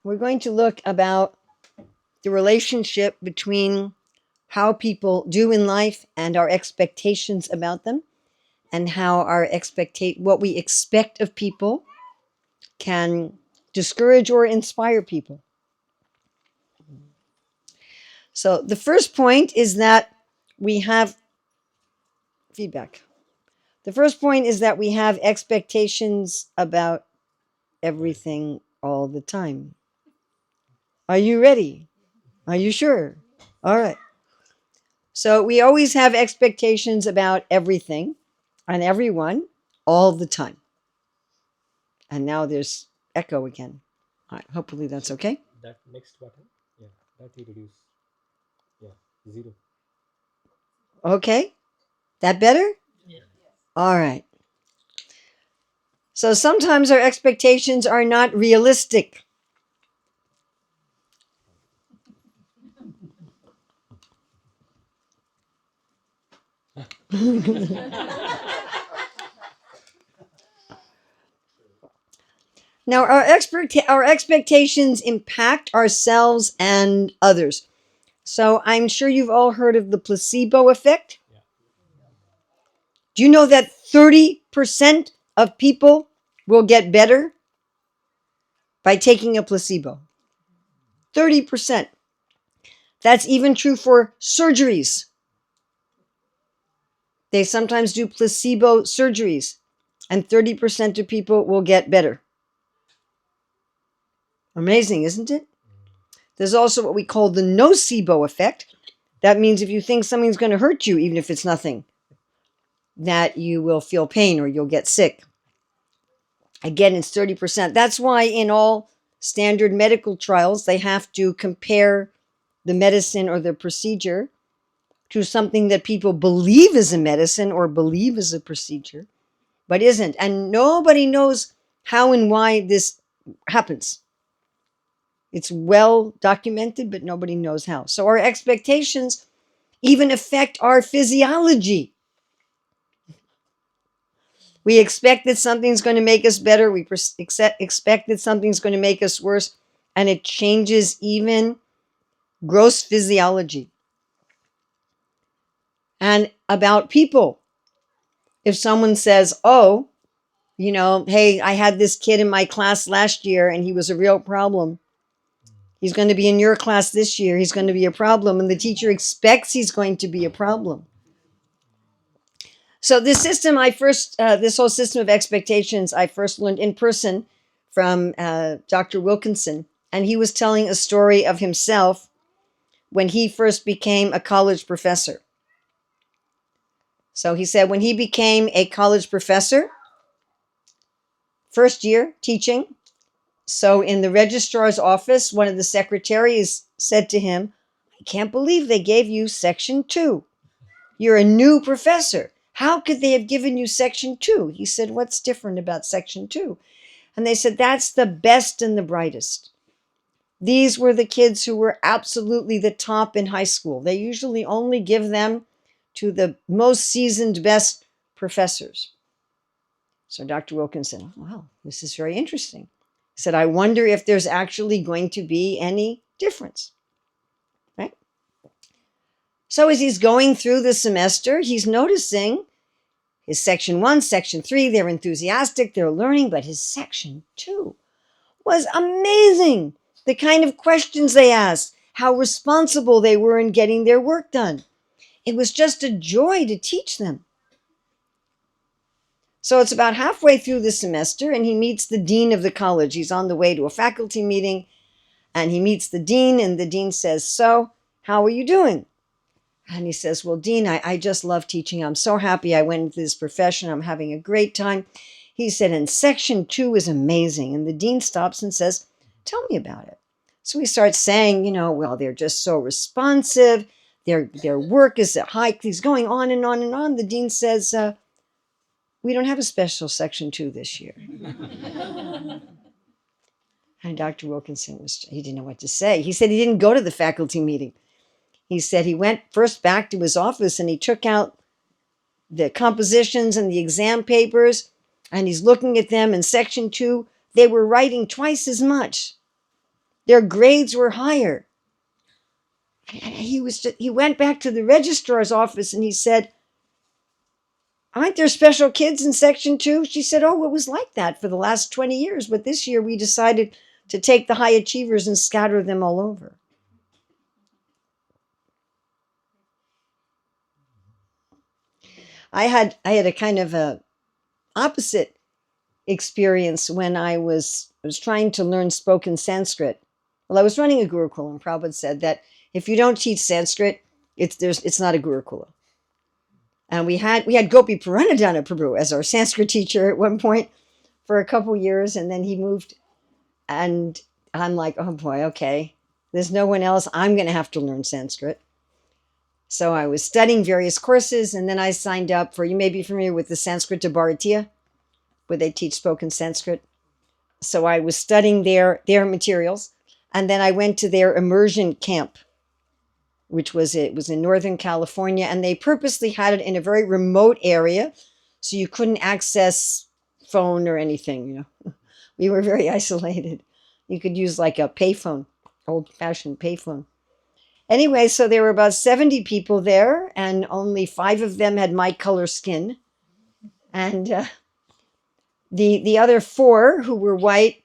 We're going to look about the relationship between how people do in life and our expectations about them, and how what we expect of people can discourage or inspire people. So the first point is that we have feedback. The first point is that we have expectations about everything all the time. Are you ready? Are you sure? All right. So we always have expectations about everything and everyone all the time. And now there's echo again. All right, hopefully that's okay. That next button, yeah, that you reduce, yeah, 0. Okay. That better? Yeah. All right. So sometimes our expectations are not realistic. Now, our expectations impact ourselves and others. So I'm sure you've all heard of the placebo effect. Yeah. Do you know that 30% of people will get better by taking a placebo? 30%. That's even true for surgeries. They sometimes do placebo surgeries, and 30% of people will get better. Amazing, isn't it? There's also what we call the nocebo effect. That means if you think something's going to hurt you, even if it's nothing, that you will feel pain or you'll get sick. Again, it's 30%. That's why in all standard medical trials, they have to compare the medicine or the procedure to something that people believe is a medicine or believe is a procedure, but isn't. And nobody knows how and why this happens. It's well documented, but nobody knows how. So our expectations even affect our physiology. We expect that something's going to make us better. We expect that something's going to make us worse. And it changes even gross physiology. And about people, if someone says, oh, hey, I had this kid in my class last year and he was a real problem. He's going to be in your class this year. He's going to be a problem. And the teacher expects he's going to be a problem. So this system, this whole system of expectations, I first learned in person from Dr. Wilkinson. And he was telling a story of himself when he first became a college professor. So he said when he became a college professor, first year teaching, so in the registrar's office, one of the secretaries said to him, I can't believe they gave you section 2. You're a new professor. How could they have given you section 2? He said, what's different about section 2? And they said, that's the best and the brightest. These were the kids who were absolutely the top in high school. They usually only give them to the most seasoned, best professors. So Dr. Wilkinson, wow, this is very interesting. He said, I wonder if there's actually going to be any difference. Right? So as he's going through the semester, he's noticing his section 1, section 3, they're enthusiastic, they're learning, but his section 2 was amazing. The kind of questions they asked, how responsible they were in getting their work done. It was just a joy to teach them. So it's about halfway through the semester, and he meets the dean of the college. He's on the way to a faculty meeting, and he meets the dean, and the dean says, so, how are you doing? And he says, well, Dean, I just love teaching. I'm so happy I went into this profession. I'm having a great time. He said, and section 2 is amazing. And the dean stops and says, tell me about it. So he starts saying, well, they're just so responsive. Their work is at high. He's going on and on and on. The dean says, we don't have a special section 2 this year. And Dr. Wilkinson, he didn't know what to say. He said he didn't go to the faculty meeting. He said he went first back to his office and he took out the compositions and the exam papers, and he's looking at them. In section 2, they were writing twice as much. Their grades were higher. He went back to the registrar's office and he said, aren't there special kids in section 2? She said, oh, it was like that for the last 20 years, but this year we decided to take the high achievers and scatter them all over. I had a kind of a opposite experience when I was trying to learn spoken Sanskrit. Well, I was running a Gurukula, and Prabhupada said that if you don't teach Sanskrit, it's not a Gurukula. And we had Gopi Puranadana Prabhu as our Sanskrit teacher at one point for a couple years, and then he moved. And I'm like, oh boy, okay, there's no one else. I'm going to have to learn Sanskrit. So I was studying various courses, and then I signed up for, you may be familiar with the Sanskrit to Bharatiya, where they teach spoken Sanskrit. So I was studying their materials, and then I went to their immersion camp, which was in Northern California, and they purposely had it in a very remote area, so you couldn't access phone or anything. You know, we were very isolated. You could use like a payphone, old-fashioned payphone. Anyway, so there were about 70 people there, and only 5 of them had my color skin, and the other 4 who were white,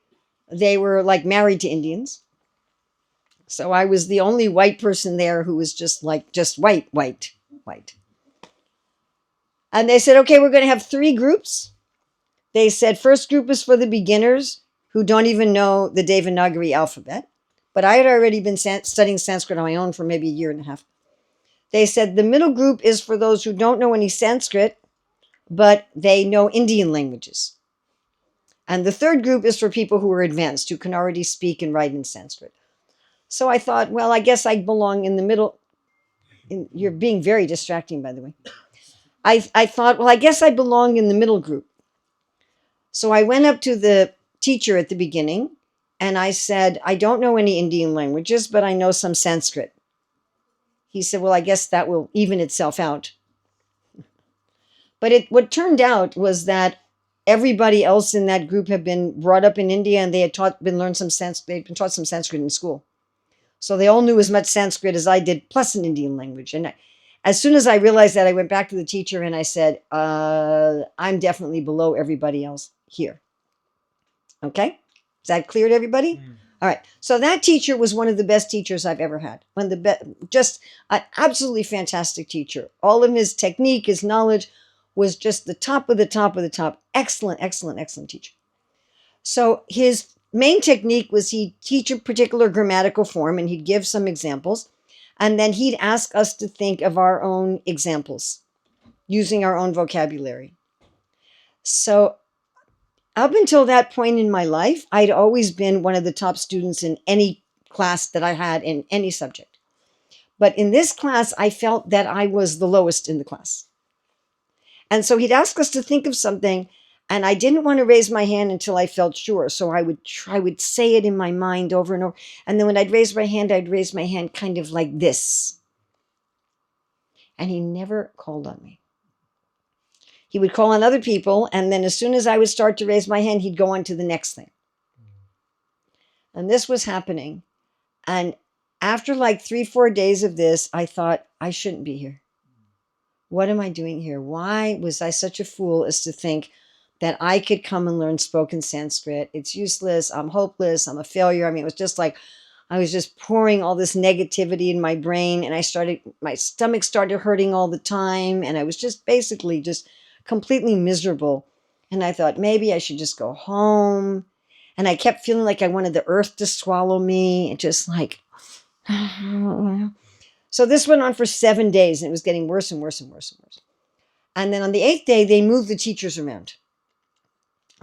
they were like married to Indians. So I was the only white person there who was just white. And they said, okay, we're going to have 3 groups. They said, first group is for the beginners who don't even know the Devanagari alphabet. But I had already been studying Sanskrit on my own for maybe a year and a half. They said the middle group is for those who don't know any Sanskrit, but they know Indian languages. And the third group is for people who are advanced, who can already speak and write in Sanskrit. So I thought, well, I guess I belong in the middle. You're being very distracting, by the way. I thought, well, I guess I belong in the middle group. So I went up to the teacher at the beginning, and I said, I don't know any Indian languages, but I know some Sanskrit. He said, well, I guess that will even itself out. But what turned out was that everybody else in that group had been brought up in India, and they had they'd been taught some Sanskrit in school. So they all knew as much Sanskrit as I did, plus an Indian language. And as soon as I realized that, I went back to the teacher and I said, I'm definitely below everybody else here. Okay? Is that clear to everybody? All right. So that teacher was one of the best teachers I've ever had. One of the best, just an absolutely fantastic teacher. All of his technique, his knowledge was just the top of the top of the top. Excellent, excellent, excellent teacher. So his main technique was he'd teach a particular grammatical form and he'd give some examples. And then he'd ask us to think of our own examples using our own vocabulary. So up until that point in my life, I'd always been one of the top students in any class that I had in any subject. But in this class, I felt that I was the lowest in the class. And so he'd ask us to think of something, and I didn't want to raise my hand until I felt sure. So I would say it in my mind over and over. And then when I'd raise my hand kind of like this. And he never called on me. He would call on other people, and then as soon as I would start to raise my hand, he'd go on to the next thing. And this was happening. And after like 3-4 days of this, I thought, I shouldn't be here. What am I doing here? Why was I such a fool as to think that I could come and learn spoken Sanskrit? It's useless. I'm hopeless. I'm a failure. I mean, it was just like, I was just pouring all this negativity in my brain, and my stomach started hurting all the time. And I was just basically just completely miserable. And I thought maybe I should just go home. And I kept feeling like I wanted the earth to swallow me. And just like, so this went on for 7 days, and it was getting worse and worse and worse and worse. And then on the 8th day, they moved the teachers around.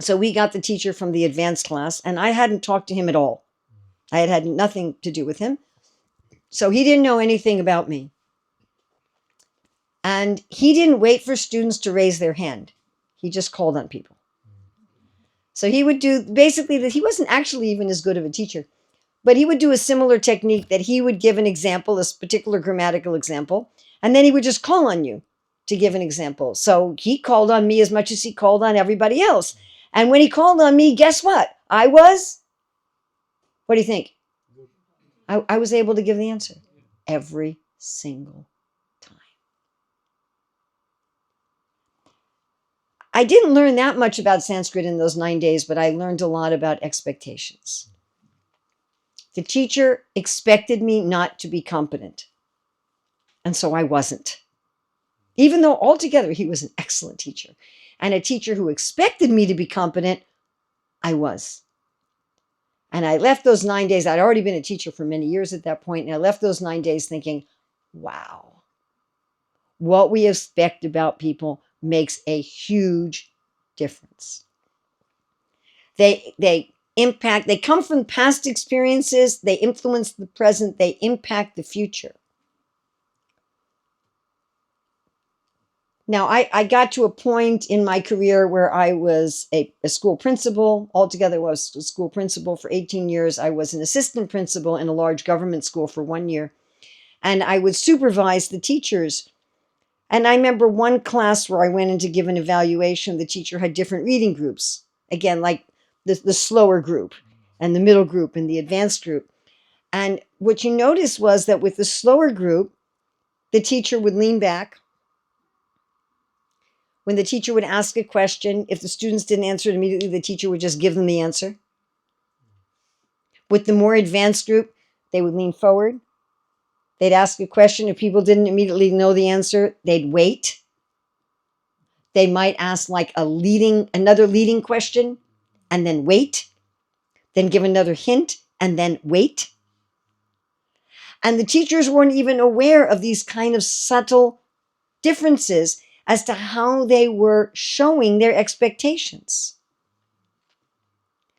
So we got the teacher from the advanced class, and I hadn't talked to him at all. I had had nothing to do with him. So he didn't know anything about me. And he didn't wait for students to raise their hand. He just called on people. So he would do basically that. He wasn't actually even as good of a teacher, but he would do a similar technique that he would give an example, a particular grammatical example, and then he would just call on you to give an example. So he called on me as much as he called on everybody else. And when he called on me, guess what? I was, what do you think? I was able to give the answer every single time. I didn't learn that much about Sanskrit in those 9 days, but I learned a lot about expectations. The teacher expected me not to be competent, and so I wasn't. Even though altogether he was an excellent teacher and a teacher who expected me to be competent, I was. And I left those 9 days. I'd already been a teacher for many years at that point, and I left those 9 days thinking, wow, what we expect about people makes a huge difference. They impact, they come from past experiences, they influence the present, they impact the future. Now, I got to a point in my career where I was a school principal. Altogether, I was a school principal for 18 years. I was an assistant principal in a large government school for 1 year. And I would supervise the teachers. And I remember one class where I went in to give an evaluation. The teacher had different reading groups. Again, like the slower group and the middle group and the advanced group. And what you noticed was that with the slower group, the teacher would lean back. When the teacher would ask a question, if the students didn't answer it immediately, the teacher would just give them the answer. With the more advanced group, they would lean forward. They'd ask a question. If people didn't immediately know the answer, they'd wait. They might ask like another leading question and then wait. Then give another hint and then wait. And the teachers weren't even aware of these kind of subtle differences as to how they were showing their expectations.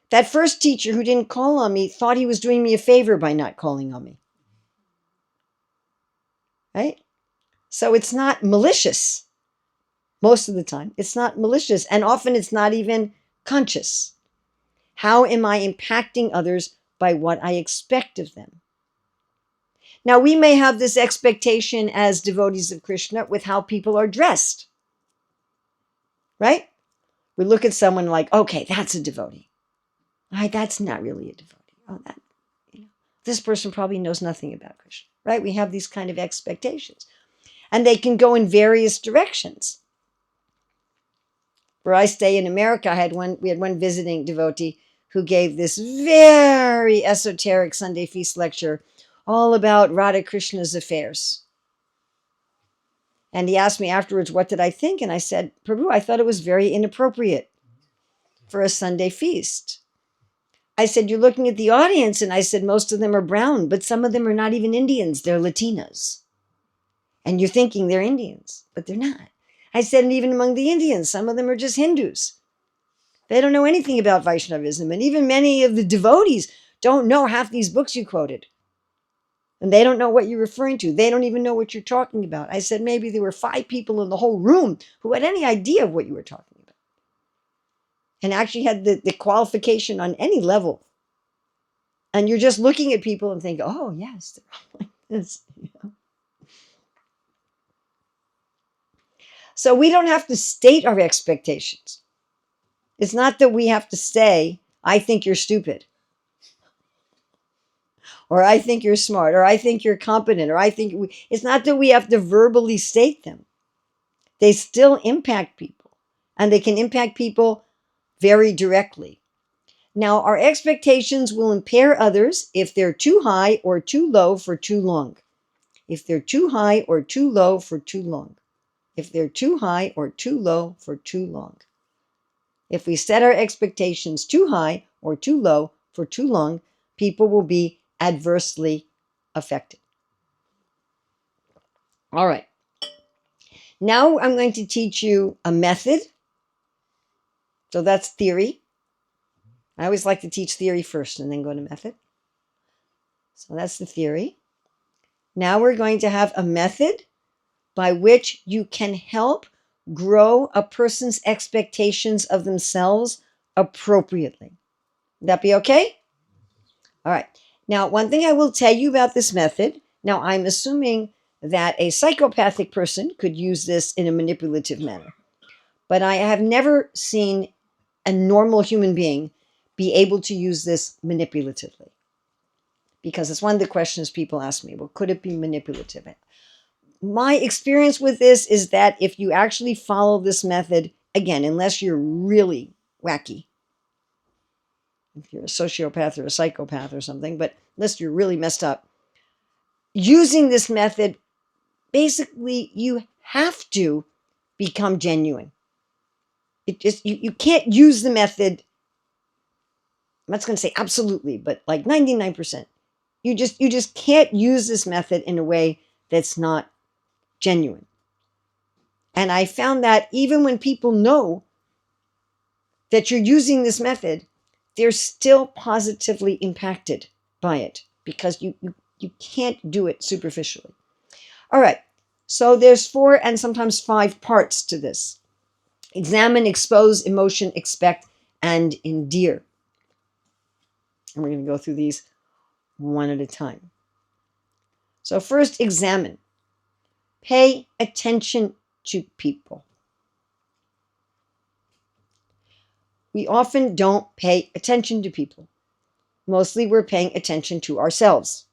That first teacher who didn't call on me thought he was doing me a favor by not calling on me. Right? So it's not malicious. Most of the time, it's not malicious. And often it's not even conscious. How am I impacting others by what I expect of them? Now, we may have this expectation as devotees of Krishna with how people are dressed. Right? We look at someone like, okay, that's a devotee. Right? That's not really a devotee. Oh, this person probably knows nothing about Krishna. Right? We have these kind of expectations. And they can go in various directions. Where I stay in America, we had one visiting devotee who gave this very esoteric Sunday feast lecture all about Radha Krishna's affairs. And he asked me afterwards, what did I think? And I said, Prabhu, I thought it was very inappropriate for a Sunday feast. I said, you're looking at the audience, and I said, most of them are brown, but some of them are not even Indians, they're Latinas. And you're thinking they're Indians, but they're not. I said, and even among the Indians, some of them are just Hindus. They don't know anything about Vaishnavism, and even many of the devotees don't know half these books you quoted. And they don't know what you're referring to. They don't even know what you're talking about. I said, maybe there were 5 people in the whole room who had any idea of what you were talking about. And actually had the qualification on any level. And you're just looking at people and think, oh, yes, they're all like this. You know? So we don't have to state our expectations. It's not that we have to say, I think you're stupid. Or I think you're smart. Or I think you're competent. Or it's not that we have to verbally state them. They still impact people. And they can impact people very directly. Now, our expectations will impair others if they're too high or too low for too long. If they're too high or too low for too long. If they're too high or too low for too long. If we set our expectations too high or too low for too long, people will be adversely affected. All right. Now I'm going to teach you a method. So that's theory. I always like to teach theory first and then go to method. So that's the theory. Now we're going to have a method by which you can help grow a person's expectations of themselves appropriately. Would that be okay? All right. Now, one thing I will tell you about this method, now I'm assuming that a psychopathic person could use this in a manipulative manner, but I have never seen a normal human being be able to use this manipulatively. because it's one of the questions people ask me. Well, could it be manipulative? My experience with this is that if you actually follow this method, again, unless you're really wacky, if you're a sociopath or a psychopath or something, but unless you're really messed up, using this method, basically you have to become genuine. It just you can't use the method. I'm not going to say absolutely, but like 99%. You just can't use this method in a way that's not genuine. And I found that even when people know that you're using this method, they're still positively impacted by it because you can't do it superficially. All right. So there's 4 and sometimes 5 parts to this. Examine, expose, emotion, expect, and endear. And we're going to go through these one at a time. So first, examine. Pay attention to people. We often don't pay attention to people. Mostly we're paying attention to ourselves.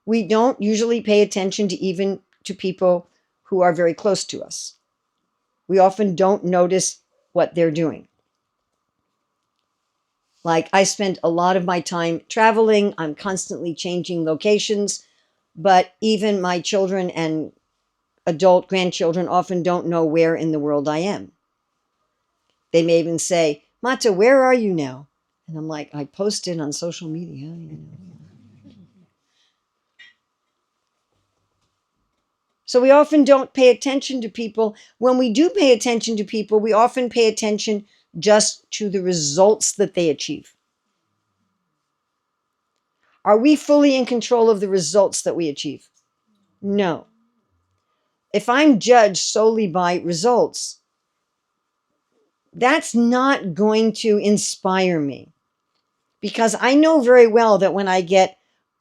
We don't usually pay attention to even to people who are very close to us. We often don't notice what they're doing. Like I spend a lot of my time traveling. I'm constantly changing locations, but even my children and adult grandchildren often don't know where in the world I am. They may even say, Mata, where are you now? And I'm like, I posted on social media. So we often don't pay attention to people. When we do pay attention to people, we often pay attention just to the results that they achieve. Are we fully in control of the results that we achieve? No. If I'm judged solely by results, that's not going to inspire me because I know very well that when I get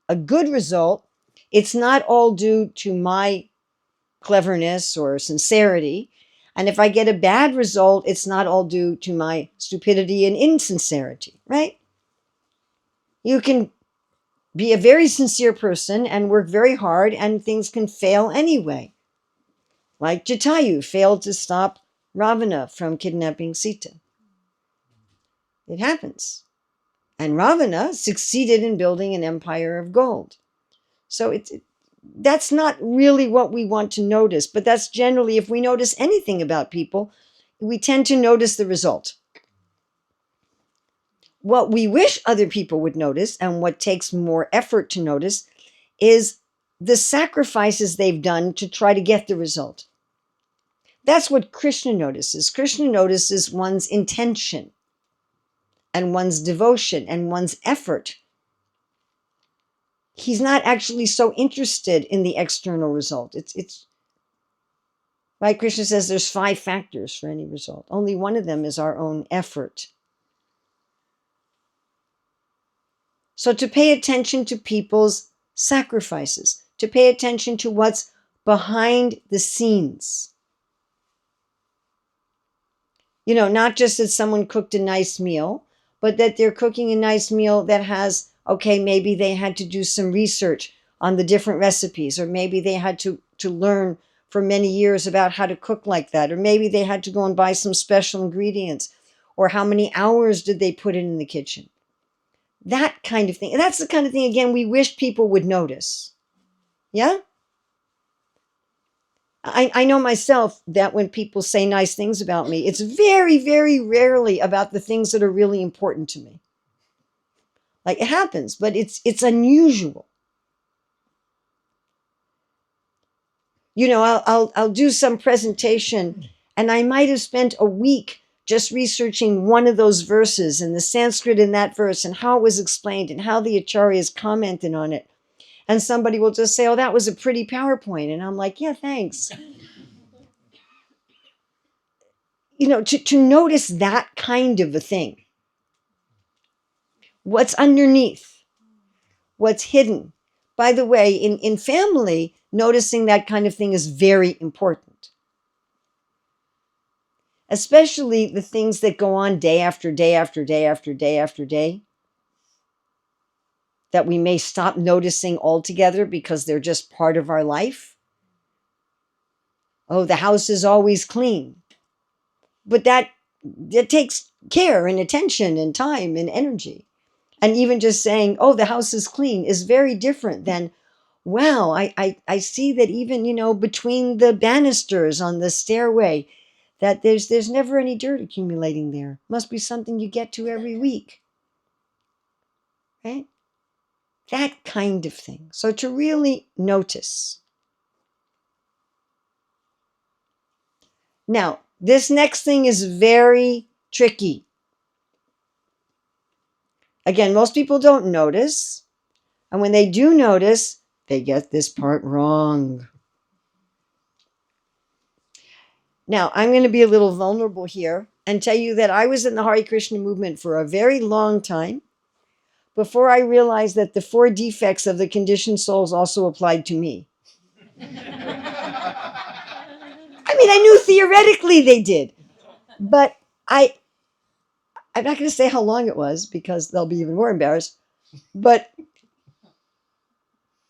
a good result, it's not all due to my cleverness or sincerity. And if I get a bad result, it's not all due to my stupidity and insincerity, right? You can be a very sincere person and work very hard, and things can fail anyway. Like Jatayu failed to stop Ravana from kidnapping Sita. It happens. And Ravana succeeded in building an empire of gold. So that's not really what we want to notice, but that's generally, if we notice anything about people, we tend to notice the result. What we wish other people would notice, and what takes more effort to notice, is the sacrifices they've done to try to get the result. That's what Krishna notices. Krishna notices one's intention and one's devotion and one's effort. He's not actually so interested in the external result. It's right. Krishna says there's 5 factors for any result. Only one of them is our own effort. So to pay attention to people's sacrifices, to pay attention to what's behind the scenes. You know, not just that someone cooked a nice meal, but that they're cooking a nice meal that has, okay, maybe they had to do some research on the different recipes, or maybe they had to learn for many years about how to cook like that, or maybe they had to go and buy some special ingredients, or how many hours did they put in the kitchen. That kind of thing. And that's the kind of thing, again, we wish people would notice. Yeah? I know myself that when people say nice things about me, it's very, very rarely about the things that are really important to me. Like it happens, but it's unusual. You know, I'll do some presentation, and I might have spent a week just researching one of those verses and the Sanskrit in that verse and how it was explained and how the acharyas commented on it. And somebody will just say, oh, that was a pretty PowerPoint. And I'm like, yeah, thanks. You know, to notice that kind of a thing. What's underneath? What's hidden? By the way, in family, noticing that kind of thing is very important. Especially the things that go on day after day after day after day after day. that we may stop noticing altogether because they're just part of our life. Oh, the house is always clean. But that takes care and attention and time and energy. And even just saying, oh, the house is clean is very different than, wow, I see that even, between the banisters on the stairway, that there's never any dirt accumulating there. Must be something you get to every week. Right? That kind of thing. So to really notice. Now, this next thing is very tricky. Again, most people don't notice. And when they do notice, they get this part wrong. Now, I'm going to be a little vulnerable here and tell you that I was in the Hare Krishna movement for a very long time before I realized that the 4 defects of the conditioned souls also applied to me. I mean, I knew theoretically they did, but I'm not going to say how long it was because they'll be even more embarrassed, but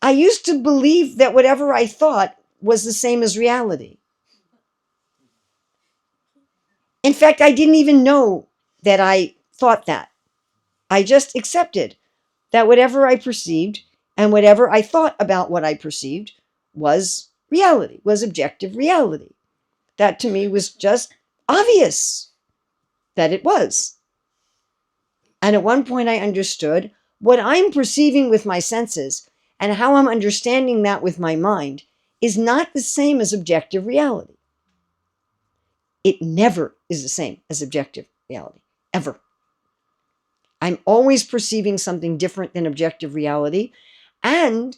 I used to believe that whatever I thought was the same as reality. In fact, I didn't even know that I thought that. I just accepted that whatever I perceived and whatever I thought about what I perceived was reality, was objective reality. That to me was just obvious that it was. And at one point I understood what I'm perceiving with my senses and how I'm understanding that with my mind is not the same as objective reality. It never is the same as objective reality, ever. I'm always perceiving something different than objective reality. And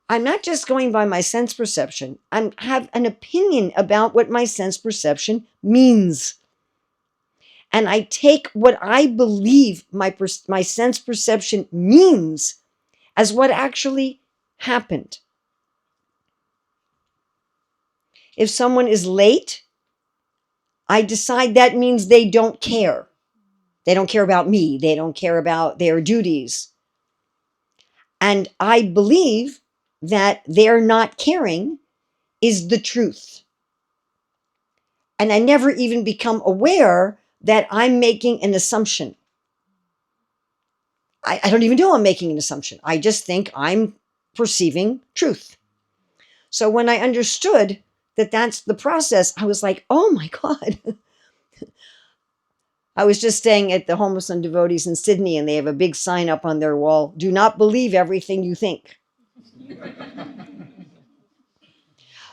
I'm not just going by my sense perception. I have an opinion about what my sense perception means. And I take what I believe my sense perception means as what actually happened. If someone is late, I decide that means they don't care. They don't care about me. They don't care about their duties. And I believe that their not caring is the truth. And I never even become aware that I'm making an assumption. I don't even know I'm making an assumption. I just think I'm perceiving truth. So when I understood that that's the process, I was like, oh my God. I was just staying at the Home of Some Devotees in Sydney, and they have a big sign up on their wall, do not believe everything you think.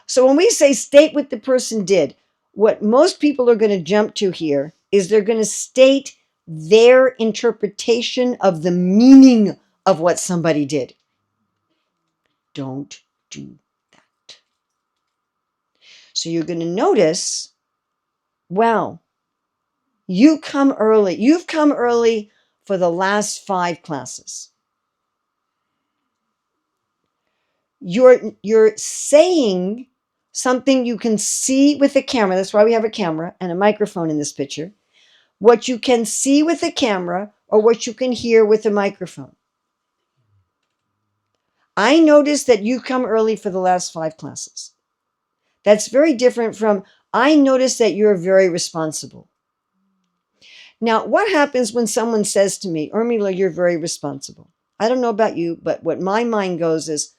So when we say state what the person did, what most people are going to jump to here is they're going to state their interpretation of the meaning of what somebody did. Don't do that. So you're going to notice, wow, you've come early for the last 5 classes. You're saying something you can see with a camera. That's why we have a camera and a microphone in this picture. What you can see with a camera or what you can hear with a microphone. I noticed that you come early for the last 5 classes. That's very different from, I noticed that you're very responsible. Now, what happens when someone says to me, Urmila, you're very responsible? I don't know about you, but what my mind goes is,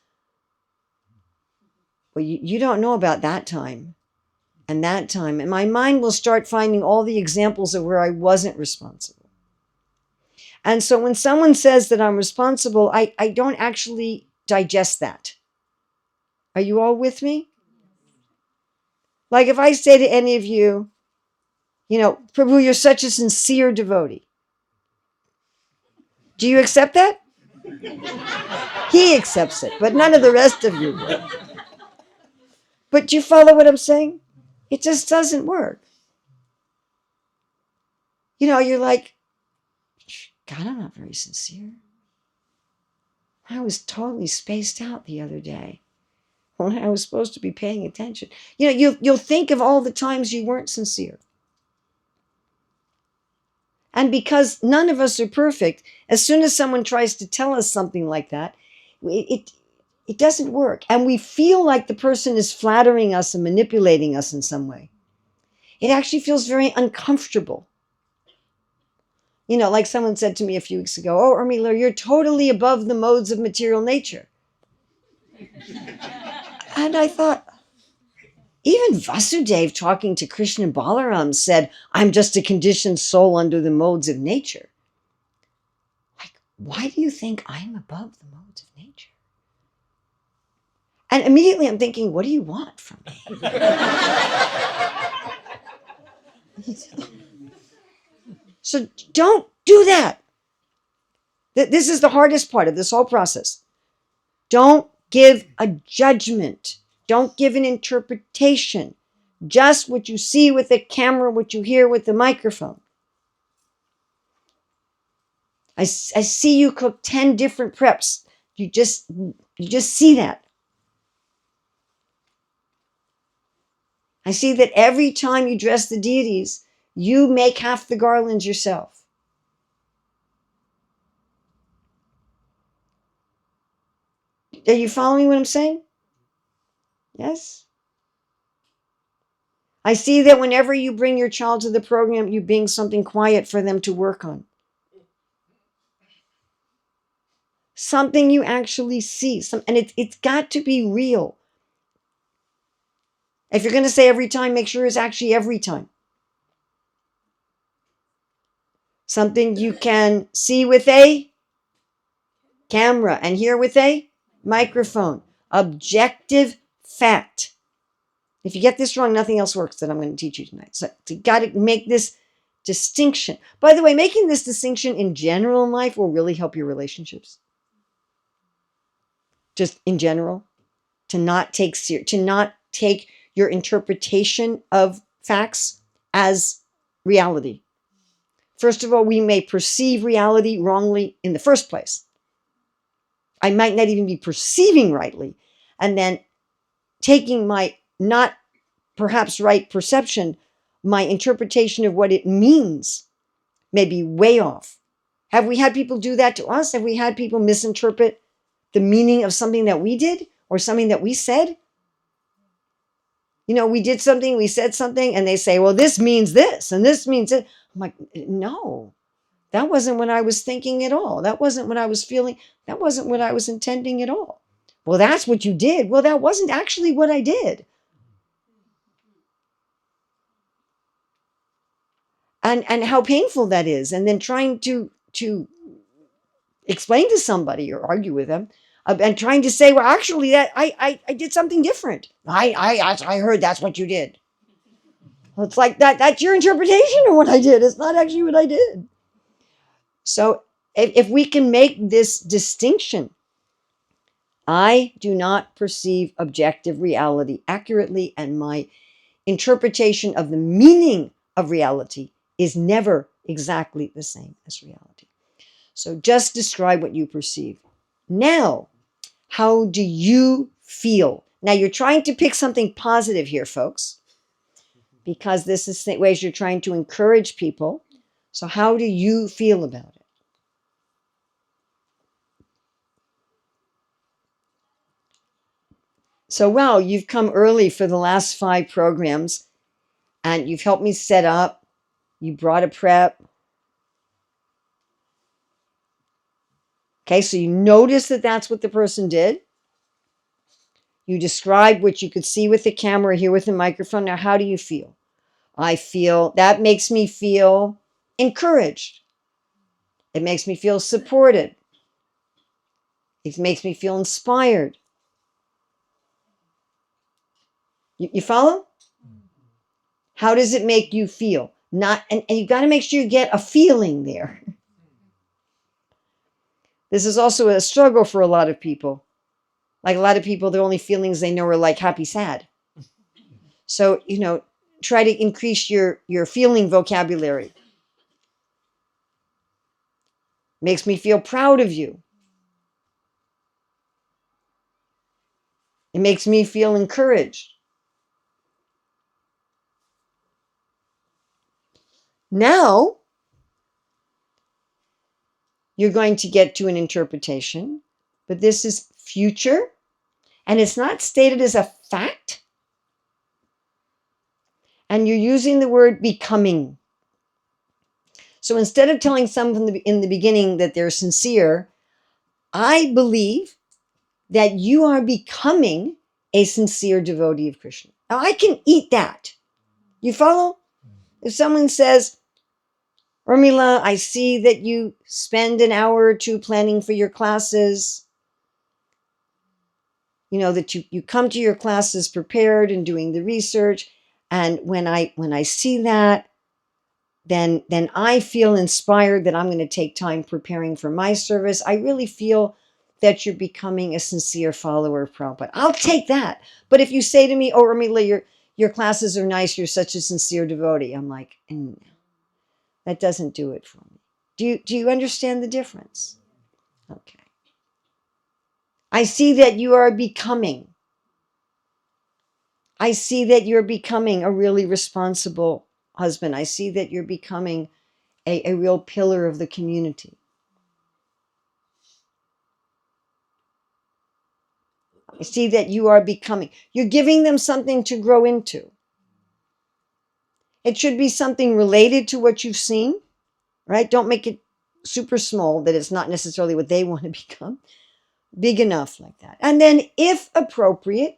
well, you don't know about that time and that time. And my mind will start finding all the examples of where I wasn't responsible. And so when someone says that I'm responsible, I don't actually digest that. Are you all with me? Like if I say to any of you, Prabhu, you're such a sincere devotee. Do you accept that? He accepts it, but none of the rest of you will. But do you follow what I'm saying? It just doesn't work. You're like, God, I'm not very sincere. I was totally spaced out the other day when I was supposed to be paying attention. You'll think of all the times you weren't sincere. And because none of us are perfect, as soon as someone tries to tell us something like that, it doesn't work. And we feel like the person is flattering us and manipulating us in some way. It actually feels very uncomfortable. You know, like someone said to me a few weeks ago, "Oh, Urmila, you're totally above the modes of material nature." And I thought, even Vasudev talking to Krishna and Balaram said, "I'm just a conditioned soul under the modes of nature." Like, why do you think I'm above the modes of nature? And immediately I'm thinking, what do you want from me? So don't do that. This is the hardest part of this whole process. Don't give a judgment. Don't give an interpretation. Just what you see with the camera, what you hear with the microphone. I see you cook 10 different preps. You just see that. I see that every time you dress the deities, you make half the garlands yourself. Are you following what I'm saying? Yes? I see that whenever you bring your child to the program, you bring something quiet for them to work on. Something you actually see. And it's got to be real. If you're going to say every time, make sure it's actually every time. Something you can see with a camera and hear with a microphone. Objective fact. If you get this wrong, nothing else works that I'm going to teach you tonight. So you got to make this distinction. By the way, making this distinction in general in life will really help your relationships. Just in general, to not take your interpretation of facts as reality. First of all, we may perceive reality wrongly in the first place. I might not even be perceiving rightly, and then taking my not perhaps right perception, my interpretation of what it means may be way off. Have we had people do that to us? Have we had people misinterpret the meaning of something that we did or something that we said? You know, we did something, we said something, and they say, well, this means this, and this means it. I'm like, no, that wasn't what I was thinking at all. That wasn't what I was feeling. That wasn't what I was intending at all. Well, that's what you did. Well, that wasn't actually what I did. And how painful that is. And then trying to explain to somebody or argue with them and trying to say, well, actually, that I did something different. I heard that's what you did. Well, it's like that's your interpretation of what I did. It's not actually what I did. So if we can make this distinction, I do not perceive objective reality accurately, and my interpretation of the meaning of reality is never exactly the same as reality. So just describe what you perceive. Now, how do you feel? Now, you're trying to pick something positive here, folks, because this is ways you're trying to encourage people. So how do you feel about it? So, wow, you've come early for the last 5 programs, and you've helped me set up. You brought a prep. Okay, so you notice that that's what the person did. You described what you could see with the camera, hear with the microphone. Now, how do you feel? I feel that makes me feel encouraged. It makes me feel supported. It makes me feel inspired. You follow? How does it make you feel? Not, and you got to make sure you get a feeling there. This is also a struggle for a lot of people. Like a lot of people, the only feelings they know are like happy, sad. So, try to increase your feeling vocabulary. Makes me feel proud of you. It makes me feel encouraged. Now, you're going to get to an interpretation, but this is future, and it's not stated as a fact, and you're using the word becoming. So instead of telling someone in the beginning that they're sincere, I believe that you are becoming a sincere devotee of Krishna. Now, I can eat that. You follow? If someone says, Urmila, I see that you spend an hour or two planning for your classes, that you come to your classes prepared and doing the research. And when I see that, then I feel inspired that I'm going to take time preparing for my service. I really feel that you're becoming a sincere follower of Prabhupada. I'll take that. But if you say to me, oh, Urmila, your classes are nice, you're such a sincere devotee, I'm like, that doesn't do it for me. Do you understand the difference? Okay. I see that you are becoming. I see that you're becoming a really responsible husband. I see that you're becoming a real pillar of the community. I see that you are becoming. You're giving them something to grow into. It should be something related to what you've seen, right? Don't make it super small that it's not necessarily what they want to become. Big enough like that. And then if appropriate,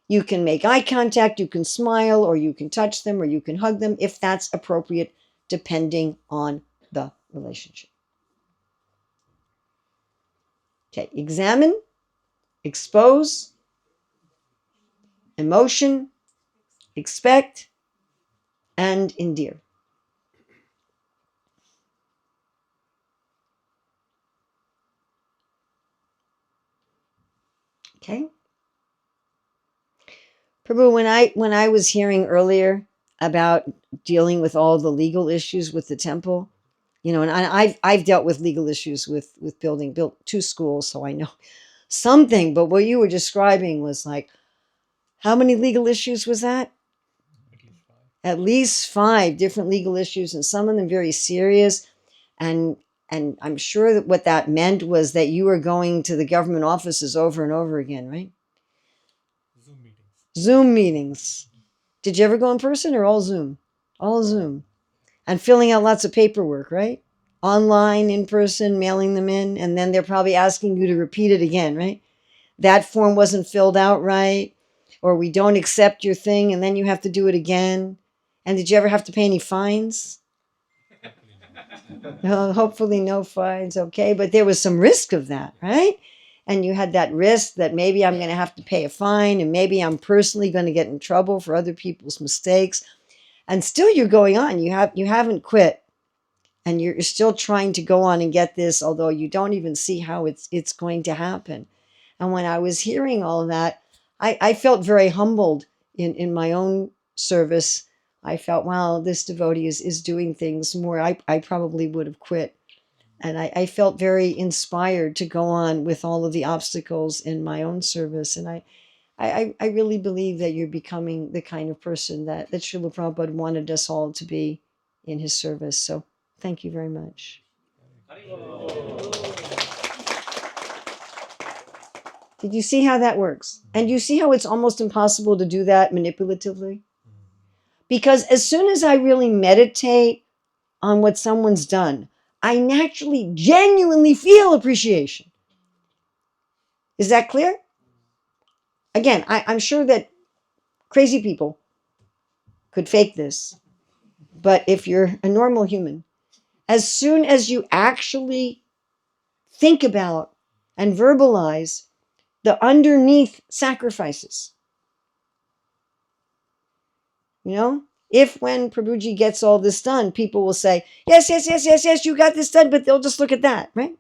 you can make eye contact, you can smile, or you can touch them, or you can hug them if that's appropriate, depending on the relationship. Okay, examine, expose, emotion, expect, and endear. Okay? Prabhu, when I was hearing earlier about dealing with all the legal issues with the temple, and I've dealt with legal issues with built 2 schools, so I know something. But what you were describing was like, how many legal issues was that? At least 5 different legal issues, and some of them very serious. And I'm sure that what that meant was that you were going to the government offices over and over again, right? Zoom meetings. Did you ever go in person or all Zoom? All Zoom. And filling out lots of paperwork, right? Online, in person, mailing them in, and then they're probably asking you to repeat it again, right? That form wasn't filled out right, or we don't accept your thing, and then you have to do it again. And did you ever have to pay any fines? No, hopefully no fines, okay? But there was some risk of that, right? And you had that risk that maybe I'm going to have to pay a fine, and maybe I'm personally going to get in trouble for other people's mistakes. And still you're going on. You haven't quit. And you're still trying to go on and get this, although you don't even see how it's going to happen. And when I was hearing all of that, I felt very humbled in my own service. I felt, wow, this devotee is doing things more. I probably would have quit. And I felt very inspired to go on with all of the obstacles in my own service. And I really believe that you're becoming the kind of person that Srila Prabhupada wanted us all to be in his service. So thank you very much. Did you see how that works? And you see how it's almost impossible to do that manipulatively? Because as soon as I really meditate on what someone's done, I naturally, genuinely feel appreciation. Is that clear? Again, I'm sure that crazy people could fake this. But if you're a normal human, as soon as you actually think about and verbalize the underneath sacrifices, if when Prabhuji gets all this done, people will say, yes, yes, yes, yes, yes, you got this done, but they'll just look at that, right?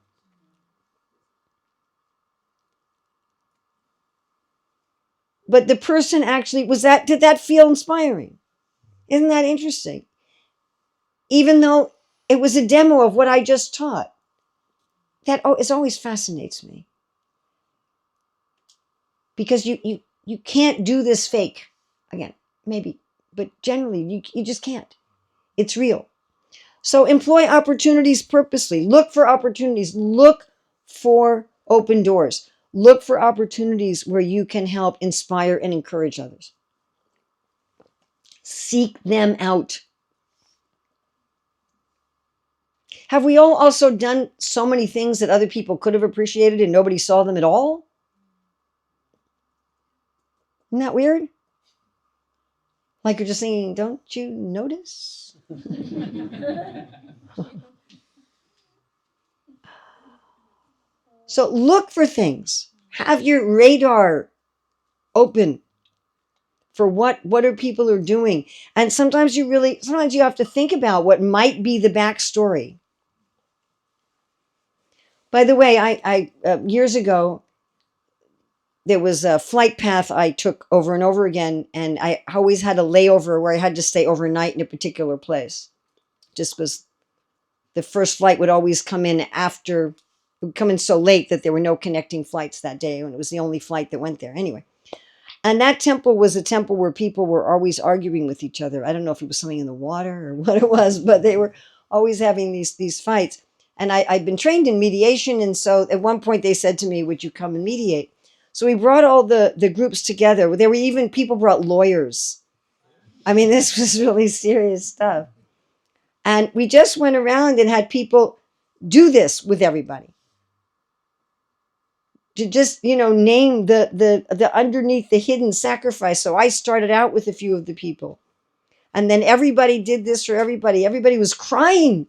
But the person actually, did that feel inspiring? Isn't that interesting? Even though it was a demo of what I just taught, it always fascinates me. Because you can't do this fake. Again, maybe, but generally you just can't. It's real. So employ opportunities purposely. Look for opportunities. Look for open doors. Look for opportunities where you can help inspire and encourage others. Seek them out. Have we all also done so many things that other people could have appreciated and nobody saw them at all? Isn't that weird? Like you're just saying, don't you notice? So look for things. Have your radar open for what are people are doing. And sometimes you have to think about what might be the backstory. By the way, I years ago, there was a flight path I took over and over again, and I always had a layover where I had to stay overnight in a particular place. Just because the first flight would always come in so late that there were no connecting flights that day, and it was the only flight that went there. Anyway, and that temple was a temple where people were always arguing with each other. I don't know if it was something in the water or what it was, but they were always having these fights. And I'd been trained in mediation, and so at one point they said to me, "Would you come and mediate?" So we brought all the groups together. There were even people brought lawyers. I mean, this was really serious stuff. And we just went around and had people do this with everybody. To just, name the underneath the hidden sacrifice. So I started out with a few of the people. And then everybody did this for everybody. Everybody was crying.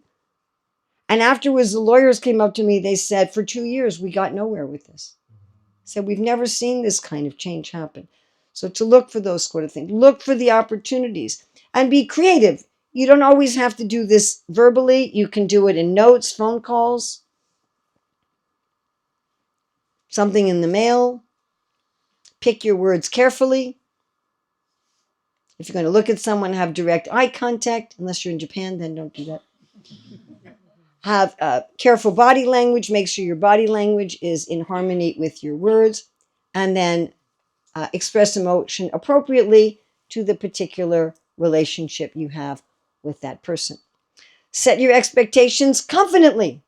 And afterwards, the lawyers came up to me. They said, for 2 years, we got nowhere with this. Said, we've never seen this kind of change happen. So to look for those sort of things. Look for the opportunities and be creative. You don't always have to do this verbally. You can do it in notes, phone calls, something in the mail. Pick your words carefully. If you're going to look at someone, have direct eye contact. Unless you're in Japan, then don't do that. Have careful body language. Make sure your body language is in harmony with your words. And then express emotion appropriately to the particular relationship you have with that person. Set your expectations confidently.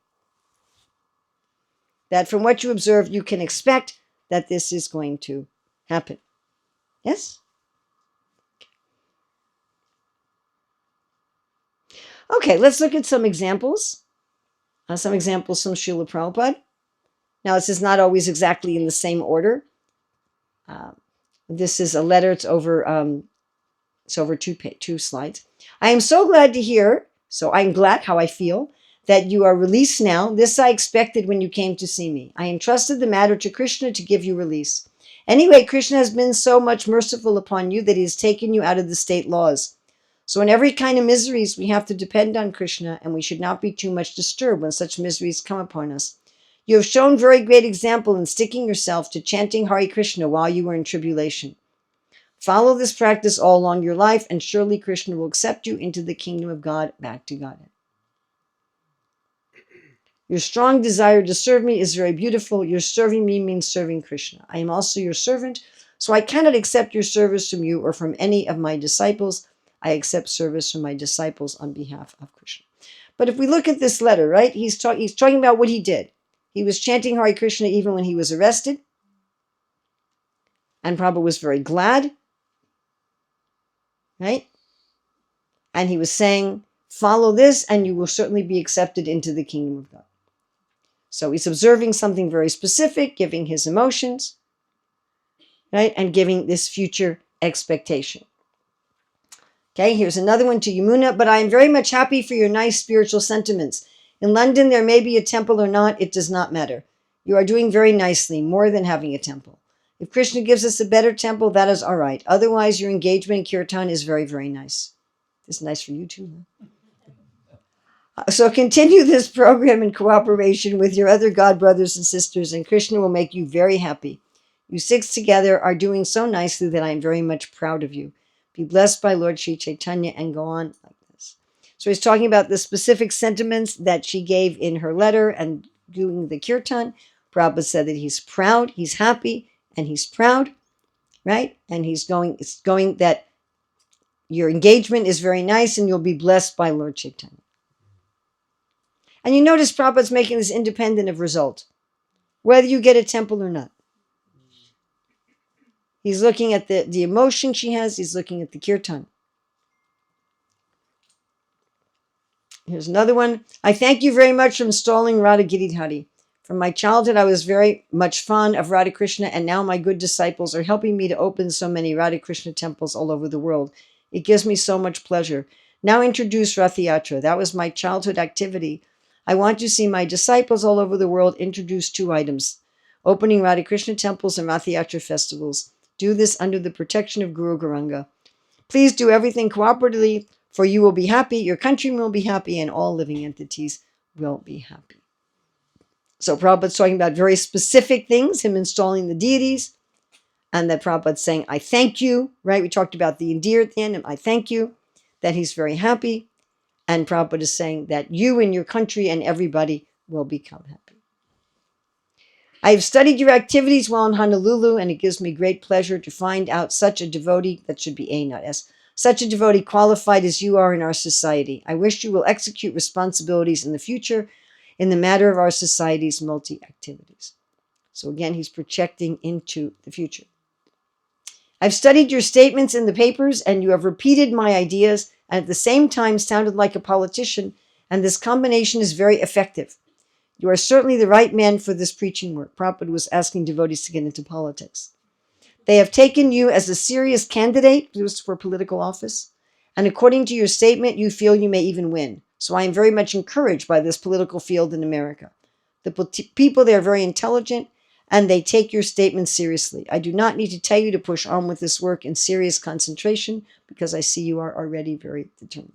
That from what you observe, you can expect that this is going to happen. Yes? Okay, let's look at some examples. Some examples from Srila Prabhupada. Now, this is not always exactly in the same order. This is a letter. It's over two slides. I am so glad to hear, so I'm glad how I feel, that you are released now. This I expected when you came to see me. I entrusted the matter to Krishna to give you release. Anyway, Krishna has been so much merciful upon you that he has taken you out of the state laws. So in every kind of miseries, we have to depend on Krishna, and we should not be too much disturbed when such miseries come upon us. You have shown very great example in sticking yourself to chanting Hare Krishna while you were in tribulation. Follow this practice all along your life, and surely Krishna will accept you into the kingdom of God, back to Godhead. Your strong desire to serve me is very beautiful. Your serving me means serving Krishna. I am also your servant, so I cannot accept your service from you or from any of my disciples. I accept service from my disciples on behalf of Krishna. But if we look at this letter, right, he's talking about what he did. He was chanting Hare Krishna even when he was arrested. And Prabhupada was very glad. Right? And he was saying, follow this and you will certainly be accepted into the kingdom of God. So he's observing something very specific, giving his emotions, right? And giving this future expectation. Okay, here's another one to Yamuna. But I am very much happy for your nice spiritual sentiments. In London, there may be a temple or not. It does not matter. You are doing very nicely, more than having a temple. If Krishna gives us a better temple, that is all right. Otherwise, your engagement in kirtan is very, very nice. It's nice for you too, huh? So continue this program in cooperation with your other God brothers and sisters, and Krishna will make you very happy. You six together are doing so nicely that I am very much proud of you. Be blessed by Lord Sri Chaitanya, and go on like this. So he's talking about the specific sentiments that she gave in her letter and doing the kirtan. Prabhupada said that he's proud, he's happy, and he's proud, right? And it's going that your engagement is very nice and you'll be blessed by Lord Chaitanya. And you notice Prabhupada's making this independent of result, whether you get a temple or not. He's looking at the emotion she has. He's looking at the kirtan. Here's another one. I thank you very much for installing Radha Giridhari. From my childhood, I was very much fond of Radha Krishna, and now my good disciples are helping me to open so many Radha Krishna temples all over the world. It gives me so much pleasure. Now introduce Rath Yatra. That was my childhood activity. I want to see my disciples all over the world introduce two items: opening Radha Krishna temples and Rath Yatra festivals. Do this under the protection of Guru Garanga. Please do everything cooperatively, for you will be happy, your countrymen will be happy, and all living entities will be happy. So Prabhupada's talking about very specific things, him installing the deities, and that Prabhupada's saying, I thank you, right? We talked about the endear at the end, I thank you, that he's very happy. And Prabhupada is saying that you and your country and everybody will become happy. I have studied your activities while in Honolulu, and it gives me great pleasure to find out such a devotee, that should be A, not S, such a devotee qualified as you are in our society. I wish you will execute responsibilities in the future in the matter of our society's multi-activities. So again, he's projecting into the future. I've studied your statements in the papers, and you have repeated my ideas, and at the same time sounded like a politician, and this combination is very effective. You are certainly the right man for this preaching work. Prabhupada was asking devotees to get into politics. They have taken you as a serious candidate for political office, and according to your statement, you feel you may even win. So I am very much encouraged by this political field in America. The people there are very intelligent, and they take your statements seriously. I do not need to tell you to push on with this work in serious concentration, because I see you are already very determined.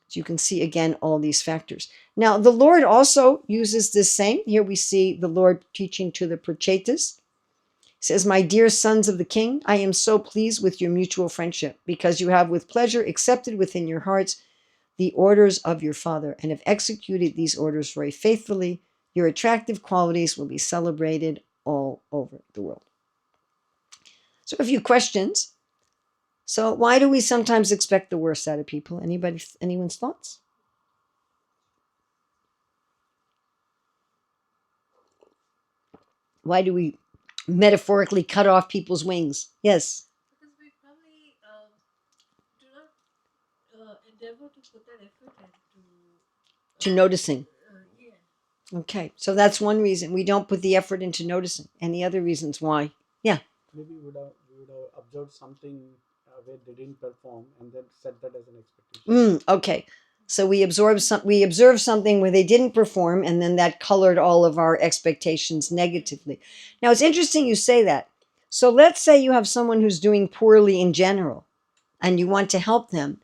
So you can see again all these factors. Now, the Lord also uses this same. Here we see the Lord teaching to the Prachetas. He says, my dear sons of the king, I am so pleased with your mutual friendship, because you have with pleasure accepted within your hearts the orders of your father and have executed these orders very faithfully. Your attractive qualities will be celebrated all over the world. So a few questions. So why do we sometimes expect the worst out of people? Anyone's thoughts? Why do we metaphorically cut off people's wings? Yes. Because we probably do not endeavor to put that effort into To noticing. yeah. Okay, so that's one reason. We don't put the effort into noticing. Any other reasons why? Yeah. Maybe we would have observed something where they didn't perform and then set that as an expectation. Okay. So we observed something where they didn't perform, and then that colored all of our expectations negatively. Now, it's interesting you say that. So let's say you have someone who's doing poorly in general, and you want to help them.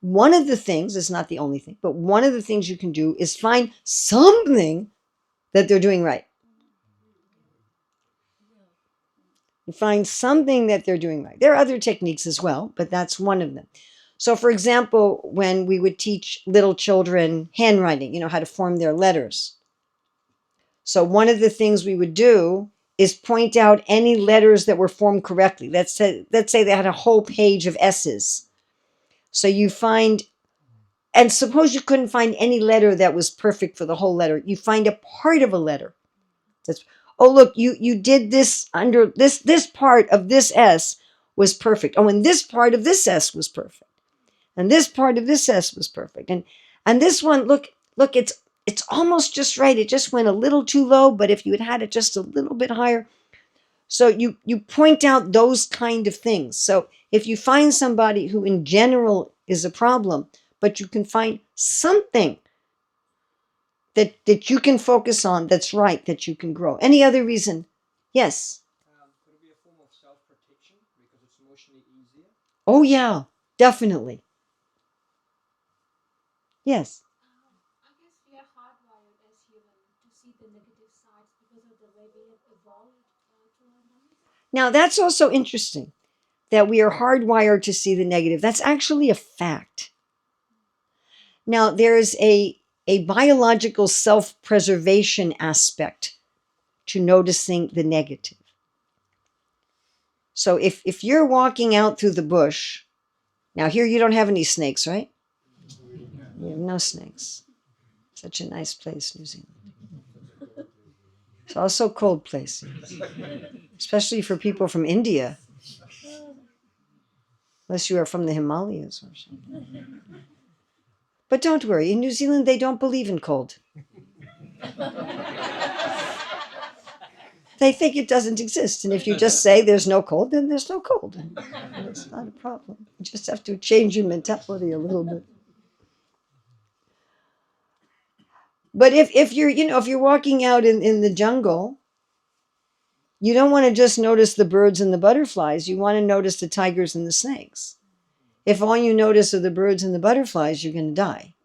One of the things, it's not the only thing, but one of the things you can do is find something that they're doing right. You find something that they're doing right. There are other techniques as well, but that's one of them. So, for example, when we would teach little children handwriting, how to form their letters. So one of the things we would do is point out any letters that were formed correctly. Let's say they had a whole page of S's. So you find, and suppose you couldn't find any letter that was perfect for the whole letter. You find a part of a letter. That's, oh, look, you did this under this part of this S was perfect. Oh, and this part of this S was perfect. And this part of this S was perfect. And this one, look, it's almost just right. It just went a little too low, but if you had it just a little bit higher. So you point out those kind of things. So if you find somebody who in general is a problem, but you can find something that you can focus on that's right, that you can grow. Any other reason? Yes. Could it be a form of self-protection because it's emotionally easier? Oh, yeah, definitely. Yes. I guess we are hardwired as humans to see the negative sides because of the way we have evolved to our minds. Now, that's also interesting that we are hardwired to see the negative. That's actually a fact. Now, there's a biological self-preservation aspect to noticing the negative. So if you're walking out through the bush, now here you don't have any snakes, right? You have no snakes. Such a nice place, New Zealand. It's also a cold place, especially for people from India, unless you are from the Himalayas or something. But don't worry, in New Zealand they don't believe in cold. They think it doesn't exist, and if you just say there's no cold, then there's no cold. And it's not a problem. You just have to change your mentality a little bit. But if you're, if you're walking out in the jungle, you don't want to just notice the birds and the butterflies. You want to notice the tigers and the snakes. If all you notice are the birds and the butterflies, you're going to die.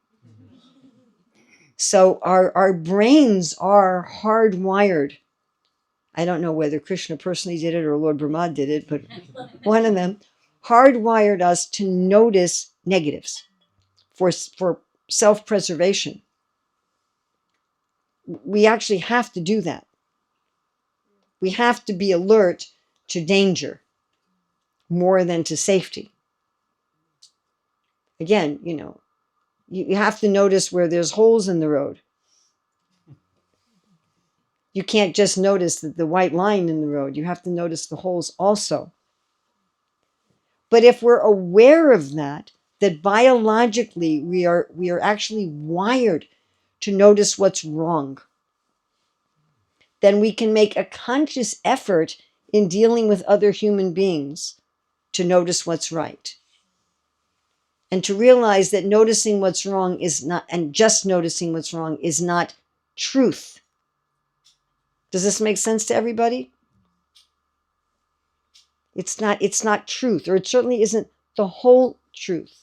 So our brains are hardwired. I don't know whether Krishna personally did it or Lord Brahma did it, but one of them hardwired us to notice negatives for self-preservation. We actually have to do that. We have to be alert to danger more than to safety. Again, you have to notice where there's holes in the road. You can't just notice the white line in the road. You have to notice the holes also. But if we're aware of that biologically we are actually wired to notice what's wrong, then we can make a conscious effort in dealing with other human beings to notice what's right. And to realize that noticing what's wrong is not, and just noticing what's wrong is not truth. Does this make sense to everybody? It's not truth, or it certainly isn't the whole truth.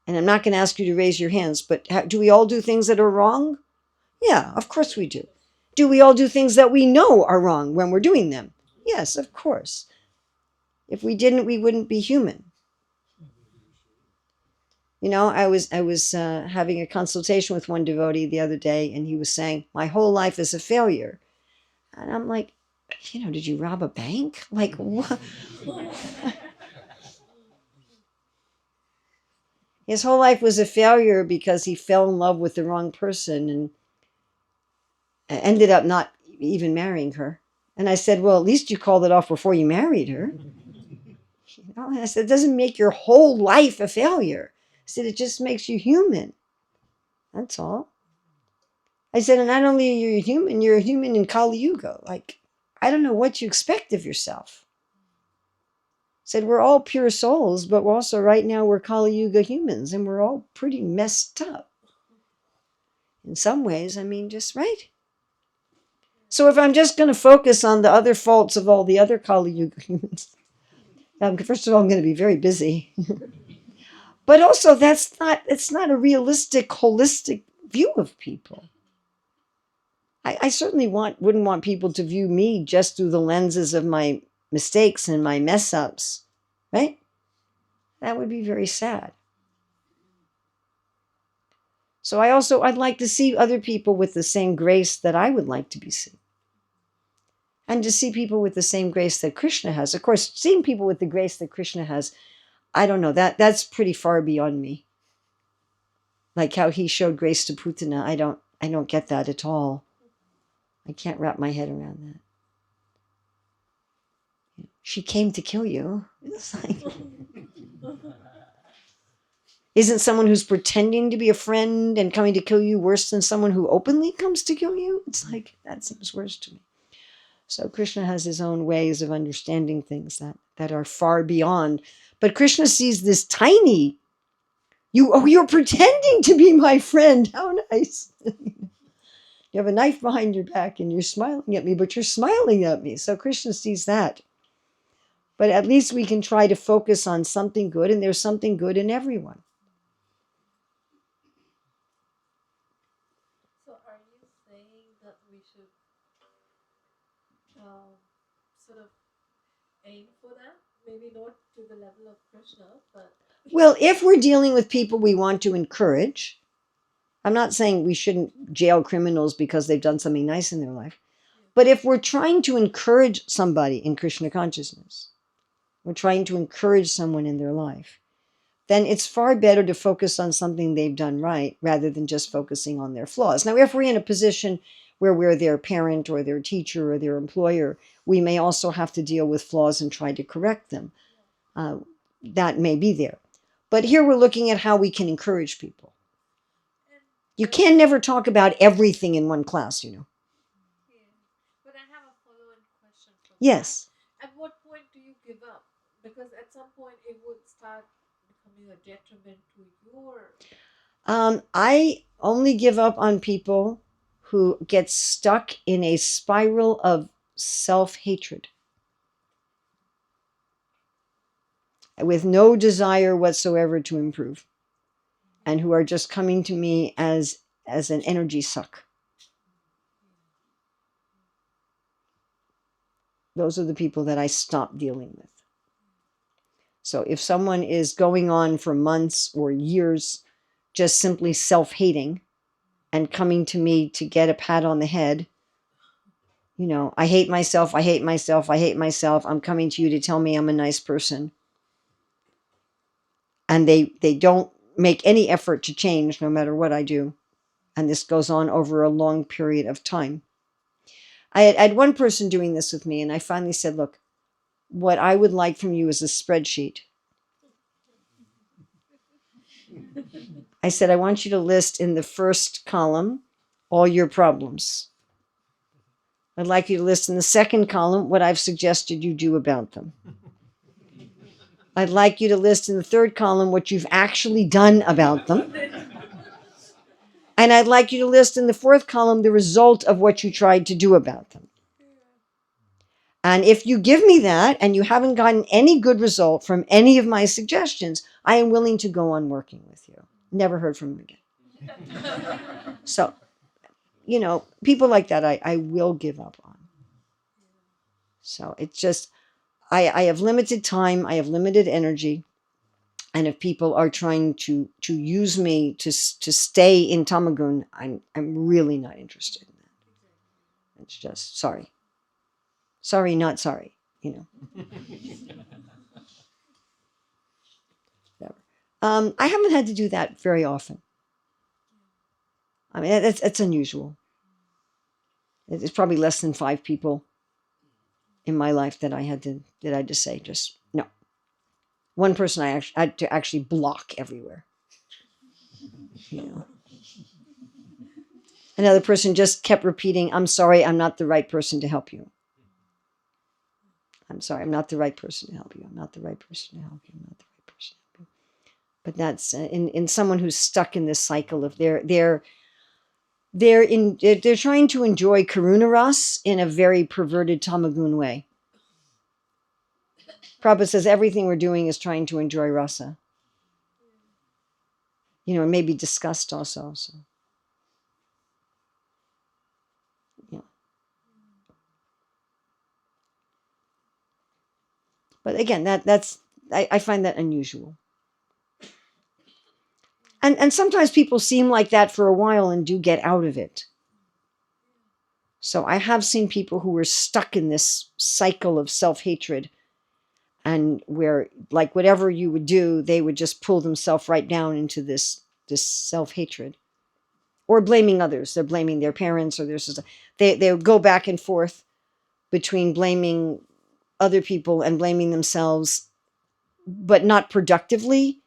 And I'm not going to ask you to raise your hands, but do we all do things that are wrong? Yeah, of course we do. Do we all do things that we know are wrong when we're doing them? Yes, of course. If we didn't, we wouldn't be human. I was having a consultation with one devotee the other day, and he was saying, my whole life is a failure. And I'm like, did you rob a bank? Like, what? His whole life was a failure because he fell in love with the wrong person and ended up not even marrying her. And I said, well, at least you called it off before you married her. And I said, it doesn't make your whole life a failure. I said, it just makes you human. That's all. I said, and not only are you you're a human in Kali Yuga. Like, I don't know what you expect of yourself. I said, we're all pure souls, but we're also right now we're Kali Yuga humans, and we're all pretty messed up. In some ways, just right. So if I'm just going to focus on the other faults of all the other Kali Yuga humans, first of all, I'm going to be very busy. But also, it's not a realistic, holistic view of people. I certainly wouldn't want people to view me just through the lenses of my mistakes and my mess ups, right? That would be very sad. So I'd like to see other people with the same grace that I would like to be seen. And to see people with the same grace that Krishna has. Of course, seeing people with the grace that Krishna has, I don't know, that's pretty far beyond me. Like how he showed grace to Putana, I don't get that at all. I can't wrap my head around that. She came to kill you. It's like, isn't someone who's pretending to be a friend and coming to kill you worse than someone who openly comes to kill you? It's like, that seems worse to me. So Krishna has his own ways of understanding things that are far beyond. But Krishna sees this tiny, you're pretending to be my friend. How nice. You have a knife behind your back and you're smiling at me, but you're smiling at me. So Krishna sees that. But at least we can try to focus on something good, and there's something good in everyone. So are you saying that we should sort of aim for that? Maybe not to the level of Krishna, but... Well, if we're dealing with people we want to encourage, I'm not saying we shouldn't jail criminals because they've done something nice in their life. But if we're trying to encourage somebody in Krishna consciousness, we're trying to encourage someone in their life, then it's far better to focus on something they've done right rather than just focusing on their flaws. Now, if we're in a position where we're their parent or their teacher or their employer, we may also have to deal with flaws and try to correct them. That may be there. But here we're looking at how we can encourage people. You can never talk about everything in one class, you know. Yeah. But I have a follow-on question from Yes. that. At what point do you give up? Because at some point it would start becoming a detriment to your. I only give up on people who get stuck in a spiral of self-hatred with no desire whatsoever to improve, and who are just coming to me as an energy suck. Those are the people that I stop dealing with. So if someone is going on for months or years just simply self-hating and coming to me to get a pat on the head, you know, I hate myself, I hate myself, I hate myself, I'm coming to you to tell me I'm a nice person. And they don't make any effort to change no matter what I do. And this goes on over a long period of time. I had one person doing this with me, and I finally said, look, what I would like from you is a spreadsheet. I said, I want you to list in the first column all your problems. I'd like you to list in the second column what I've suggested you do about them. I'd like you to list in the third column what you've actually done about them. And I'd like you to list in the fourth column the result of what you tried to do about them. And if you give me that and you haven't gotten any good result from any of my suggestions, I am willing to go on working with you. Never heard from him again. So, you know, people like that I will give up on. So it's just, I have limited time, I have limited energy. And if people are trying to use me to stay in Tamagun, I'm really not interested in that. It's just sorry, not sorry. You know. Whatever. I haven't had to do that very often. I mean, it's unusual. It's probably less than 5 people in my life that I had to say just no. One person I had to actually block everywhere. You know. Another person just kept repeating, I'm sorry, I'm not the right person to help you. I'm sorry, I'm not the right person to help you. I'm not the right person to help you. I'm not the right person to help you. But that's in someone who's stuck in this cycle of they're trying to enjoy Karuna Ras in a very perverted Tamagun way. Prabhupada says everything we're doing is trying to enjoy rasa. You know, and maybe disgust also. So. Yeah. But again, I find that unusual. And sometimes people seem like that for a while and do get out of it. So I have seen people who were stuck in this cycle of self-hatred, and where, like, whatever you would do, they would just pull themselves right down into this self-hatred. Or blaming others. They're blaming their parents or their sister. They would go back and forth between blaming other people and blaming themselves, but not productively.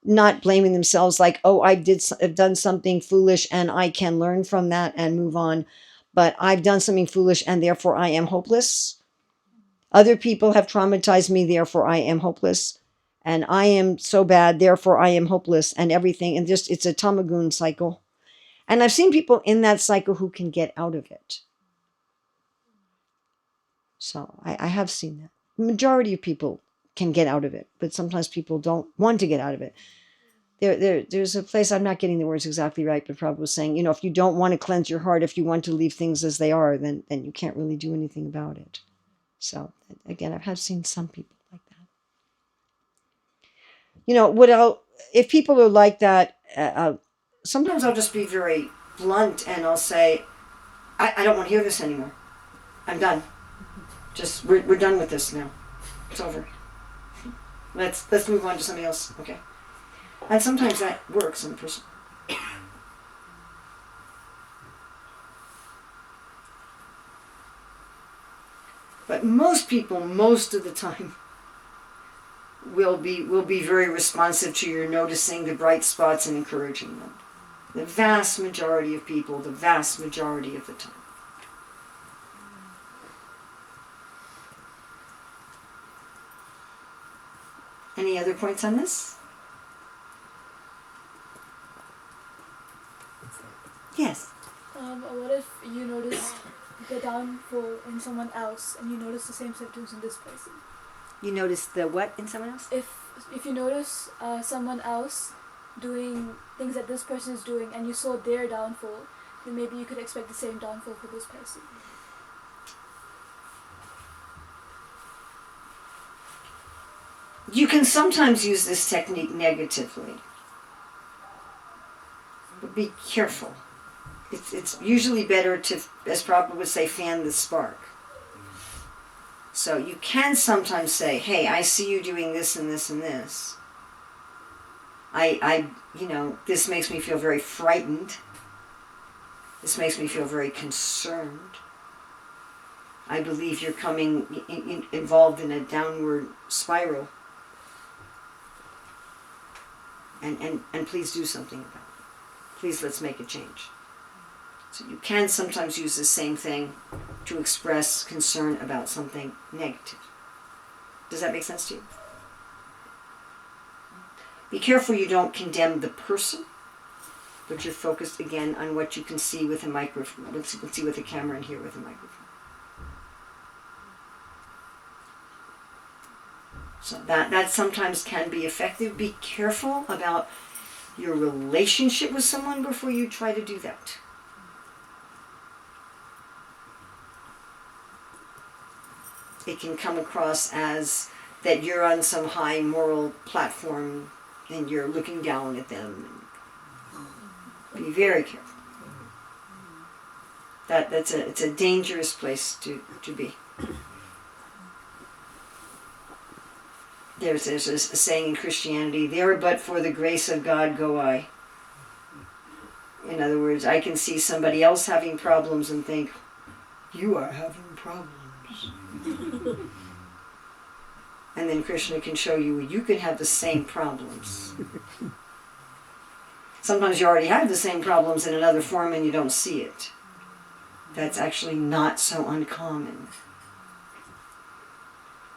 Not blaming themselves like, oh, I've done something foolish and I can learn from that and move on. But I've done something foolish and therefore I am hopeless. Other people have traumatized me, therefore I am hopeless. And I am so bad, therefore I am hopeless, and everything. And just, it's a Tamagun cycle. And I've seen people in that cycle who can get out of it. So I have seen that. The majority of people can get out of it, but sometimes people don't want to get out of it. There's a place, I'm not getting the words exactly right, but Prabhupada was saying, you know, if you don't want to cleanse your heart, if you want to leave things as they are, then you can't really do anything about it. So again, I have seen some people like that. You know, if people are like that, sometimes I'll just be very blunt and I'll say, I don't want to hear this anymore. I'm done. Just, we're done with this now. It's over. Let's move on to something else. Okay. And sometimes that works in a person. But most people, most of the time, will be very responsive to your noticing the bright spots and encouraging them. The vast majority of people, the vast majority of the time. Any other points on this? Yes. What if you notice the downfall in someone else and you notice the same symptoms in this person? You notice the what in someone else? If you notice someone else doing things that this person is doing and you saw their downfall, then maybe you could expect the same downfall for this person. You can sometimes use this technique negatively, but be careful. It's usually better to, as Prabhupada would say, fan the spark. So you can sometimes say, hey, I see you doing this and this and this. This makes me feel very frightened. This makes me feel very concerned. I believe you're involved in a downward spiral. And please do something about it. Please, let's make a change. So you can sometimes use the same thing to express concern about something negative. Does that make sense to you? Be careful you don't condemn the person, but you're focused again on what you can see with a microphone, what you can see with a camera and hear with a microphone. So that sometimes can be effective. Be careful about your relationship with someone before you try to do that. It can come across as that you're on some high moral platform and you're looking down at them. Be very careful. It's a dangerous place to be. There's a saying in Christianity, there but for the grace of God go I. In other words, I can see somebody else having problems and think, you are having problems. And then Krishna can show you can have the same problems. Sometimes you already have the same problems in another form and you don't see it. That's actually not so uncommon.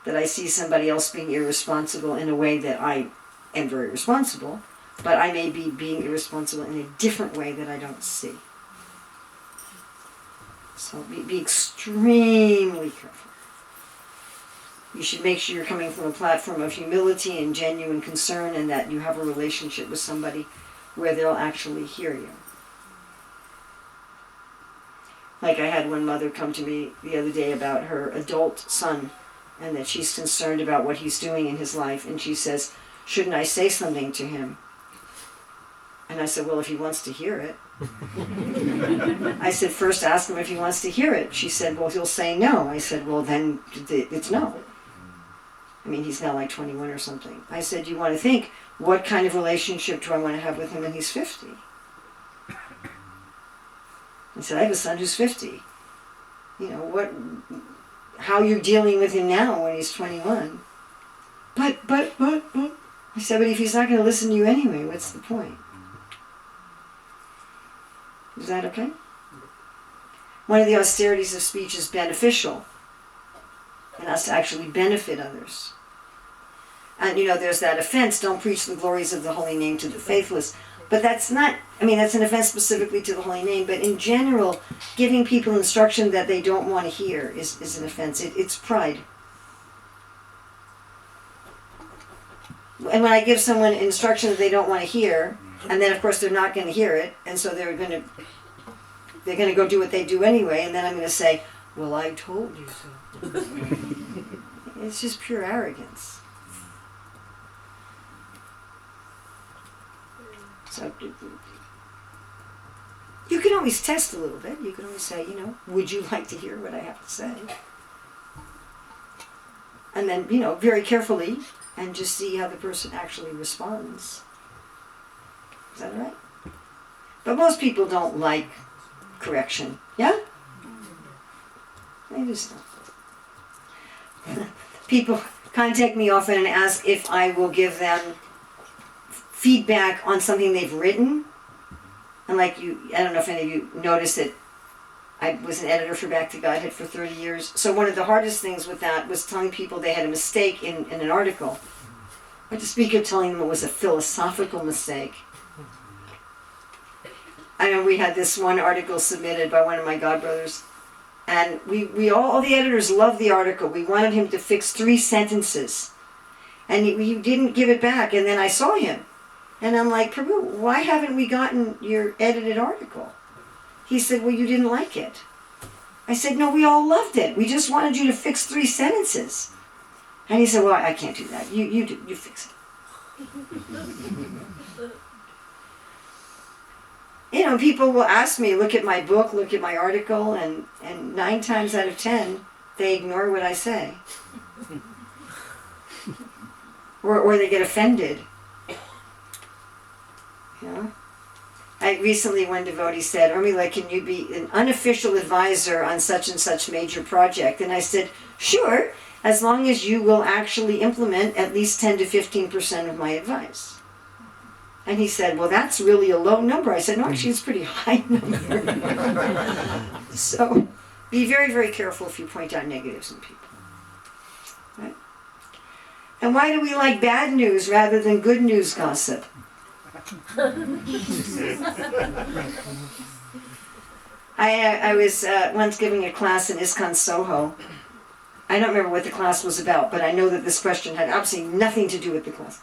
That I see somebody else being irresponsible in a way that I am very responsible, but I may be being irresponsible in a different way that I don't see. So be extremely careful. You should make sure you're coming from a platform of humility and genuine concern and that you have a relationship with somebody where they'll actually hear you. Like I had one mother come to me the other day about her adult son and that she's concerned about what he's doing in his life, and she says, shouldn't I say something to him? And I said, well, if he wants to hear it. I said, first ask him if he wants to hear it. She said, well, he'll say no. I said, well, then it's no. I mean, he's now like 21 or something. I said, you want to think, what kind of relationship do I want to have with him when he's 50? I said, I have a son who's 50. How you're dealing with him now when he's 21. But. I said, but if he's not going to listen to you anyway, what's the point? Is that okay? One of the austerities of speech is beneficial. And us to actually benefit others. And there's that offense, don't preach the glories of the holy name to the faithless. But that's not, that's an offense specifically to the holy name, but in general, giving people instruction that they don't want to hear is an offense. It's pride. And when I give someone instruction that they don't want to hear, and then of course they're not going to hear it, and so they're going to go do what they do anyway, and then I'm going to say, well, I told you so. It's just pure arrogance. So you can always test a little bit. You can always say, would you like to hear what I have to say? And then, very carefully, and just see how the person actually responds. Is that right? But most people don't like correction. Yeah? They just don't. People contact me often and ask if I will give them feedback on something they've written. And like I don't know if any of you noticed that I was an editor for Back to Godhead for 30 years. So one of the hardest things with that was telling people they had a mistake in an article. Or the speaker telling them it was a philosophical mistake. I know we had this one article submitted by one of my godbrothers. And we all the editors loved the article. We wanted him to fix 3 sentences. And he didn't give it back. And then I saw him. And I'm like, Prabhu, why haven't we gotten your edited article? He said, well, you didn't like it. I said, no, we all loved it. We just wanted you to fix 3 sentences. And he said, well, I can't do that. You do. You fix it. You know, people will ask me, look at my book, look at my article, and 9 times out of 10, they ignore what I say. Or they get offended. You know? Recently, one devotee said, Urmila, can you be an unofficial advisor on such and such major project? And I said, sure, as long as you will actually implement at least 10 to 15% of my advice. And he said, well, that's really a low number. I said, no, actually, it's a pretty high number. So be very, very careful if you point out negatives in people. Right? And why do we like bad news rather than good news gossip? I was once giving a class in ISKCON Soho. I don't remember what the class was about, but I know that this question had absolutely nothing to do with the class.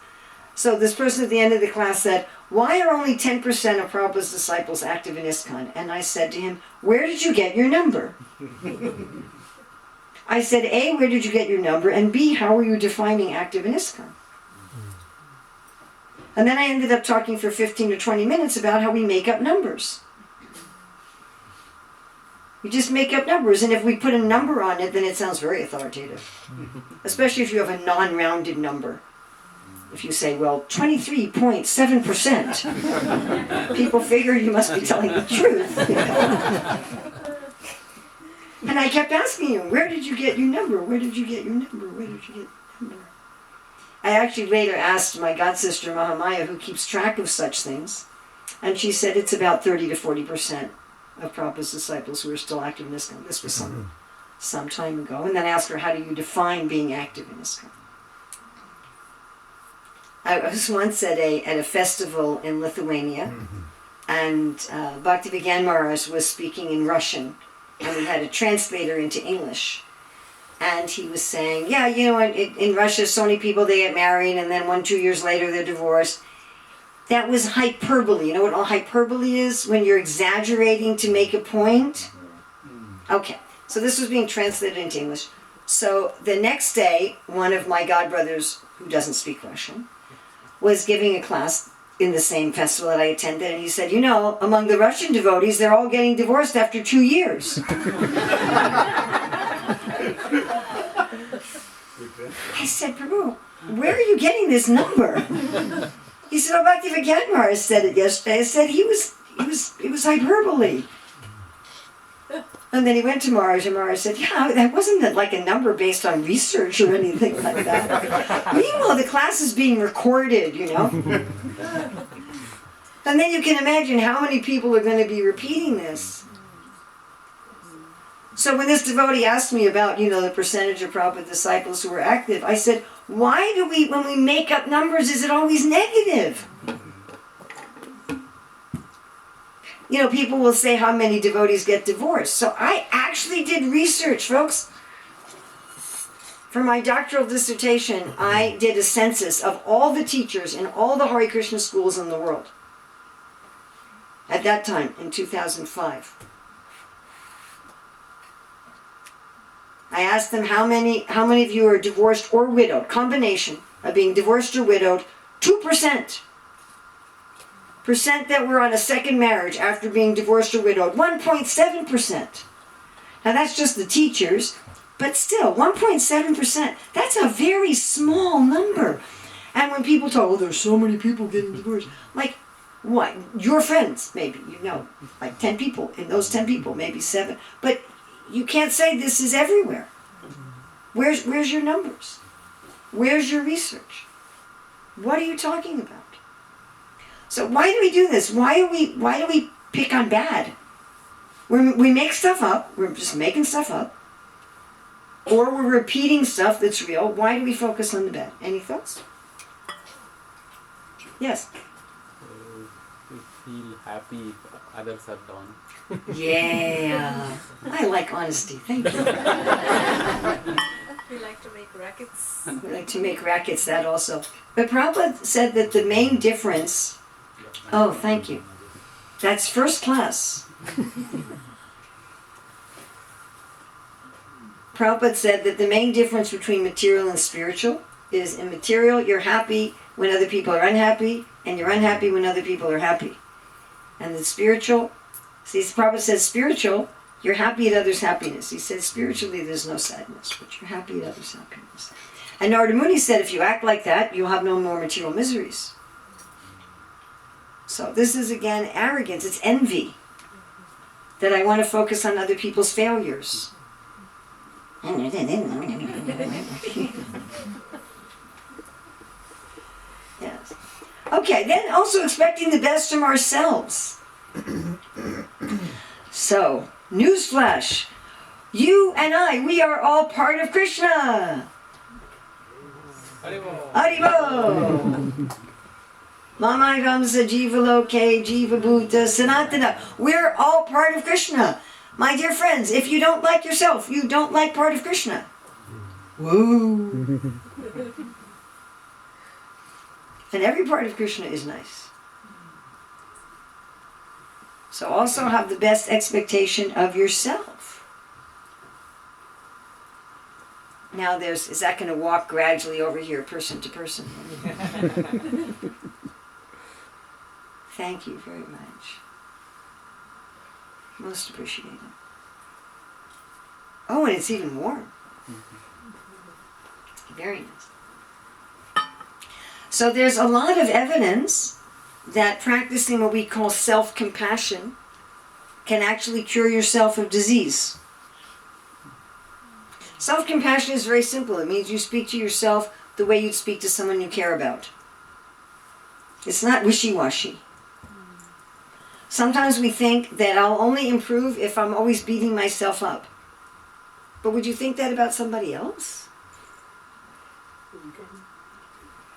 So this person at the end of the class said, why are only 10% of Prabhupada's disciples active in ISKCON? And I said to him, where did you get your number? I said, A, where did you get your number? And B, how are you defining active in ISKCON? And then I ended up talking for 15 to 20 minutes about how we make up numbers. We just make up numbers, and if we put a number on it, then it sounds very authoritative. Especially if you have a non-rounded number. If you say, well, 23.7%, people figure you must be telling the truth. And I kept asking him, where did you get your number? Where did you get your number? Where did you get your number? I actually later asked my godsister Mahamaya, who keeps track of such things, and she said it's about 30 to 40% of Prabhupada's disciples who are still active in ISKCON. This was some time ago. And then I asked her, how do you define being active in ISKCON? I was once at a festival in Lithuania, and Bhaktivedanta Maharaj was speaking in Russian, and we had a translator into English. And he was saying, yeah, you know, in Russia, so many people, they get married, and then 1-2 years later, they're divorced. That was hyperbole. You know what all hyperbole is? When you're exaggerating to make a point? Okay, so this was being translated into English. So the next day, one of my godbrothers, who doesn't speak Russian, was giving a class in the same festival that I attended, and he said, you know, among the Russian devotees, they're all getting divorced after 2 years. I said, Prabhu, where are you getting this number? He said, oh, Bhaktivedanta Maharaj said it yesterday. I said, it was hyperbole. And then he went to Maharaj, and Maharaj said, yeah, that wasn't like a number based on research or anything like that. Meanwhile, the class is being recorded, you know. And then you can imagine how many people are going to be repeating this. So when this devotee asked me about, you know, the percentage of Prabhupada disciples who were active, I said, why do we, when we make up numbers, is it always negative? You know, people will say how many devotees get divorced. So I actually did research, folks. For my doctoral dissertation, I did a census of all the teachers in all the Hare Krishna schools in the world. At that time, in 2005. I asked them how many of you are divorced or widowed, combination of being divorced or widowed, 2%. Percent that were on a second marriage after being divorced or widowed, 1.7%. Now that's just the teachers, but still, 1.7%, that's a very small number. And when people talk, oh, there's so many people getting divorced, like, What? Your friends, maybe, like 10 people. In those 10 people, maybe 7. But you can't say this is everywhere. Where's your numbers? Where's your research? What are you talking about? So why do we do this? Why do we pick on bad? We make stuff up. We're just making stuff up. Or we're repeating stuff that's real. Why do we focus on the bad? Any thoughts? Yes. We feel happy if others are down. Yeah. I like honesty. Thank you. We like to make rackets. We like to make rackets, that also. But Prabhupada said that the main difference... Oh, thank you. That's first class. Prabhupada said that the main difference between material and spiritual is in material you're happy when other people are unhappy, and you're unhappy when other people are happy. And the spiritual... See, Prabhupada says spiritual, you're happy at others' happiness. He says spiritually there's no sadness, but you're happy at others' happiness. And Narada Muni said if you act like that, you'll have no more material miseries. So this is again arrogance, it's envy. That I want to focus on other people's failures. Yes. Okay, then also expecting the best from ourselves. So, newsflash. You and I, we are all part of Krishna. Haribo. Haribo. Mamai Ramsa Jiva Loke Jiva Bhuta Sanatana. We're all part of Krishna. My dear friends, if you don't like yourself, you don't like part of Krishna. Woo! And every part of Krishna is nice. So also have the best expectation of yourself. Now is that going to walk gradually over here, person to person? Thank you very much. Most appreciated. Oh, and it's even warm. Very nice. So there's a lot of evidence that practicing what we call self-compassion can actually cure yourself of disease. Self-compassion is very simple. It means you speak to yourself the way you'd speak to someone you care about. It's not wishy-washy. Sometimes we think that I'll only improve if I'm always beating myself up. But would you think that about somebody else?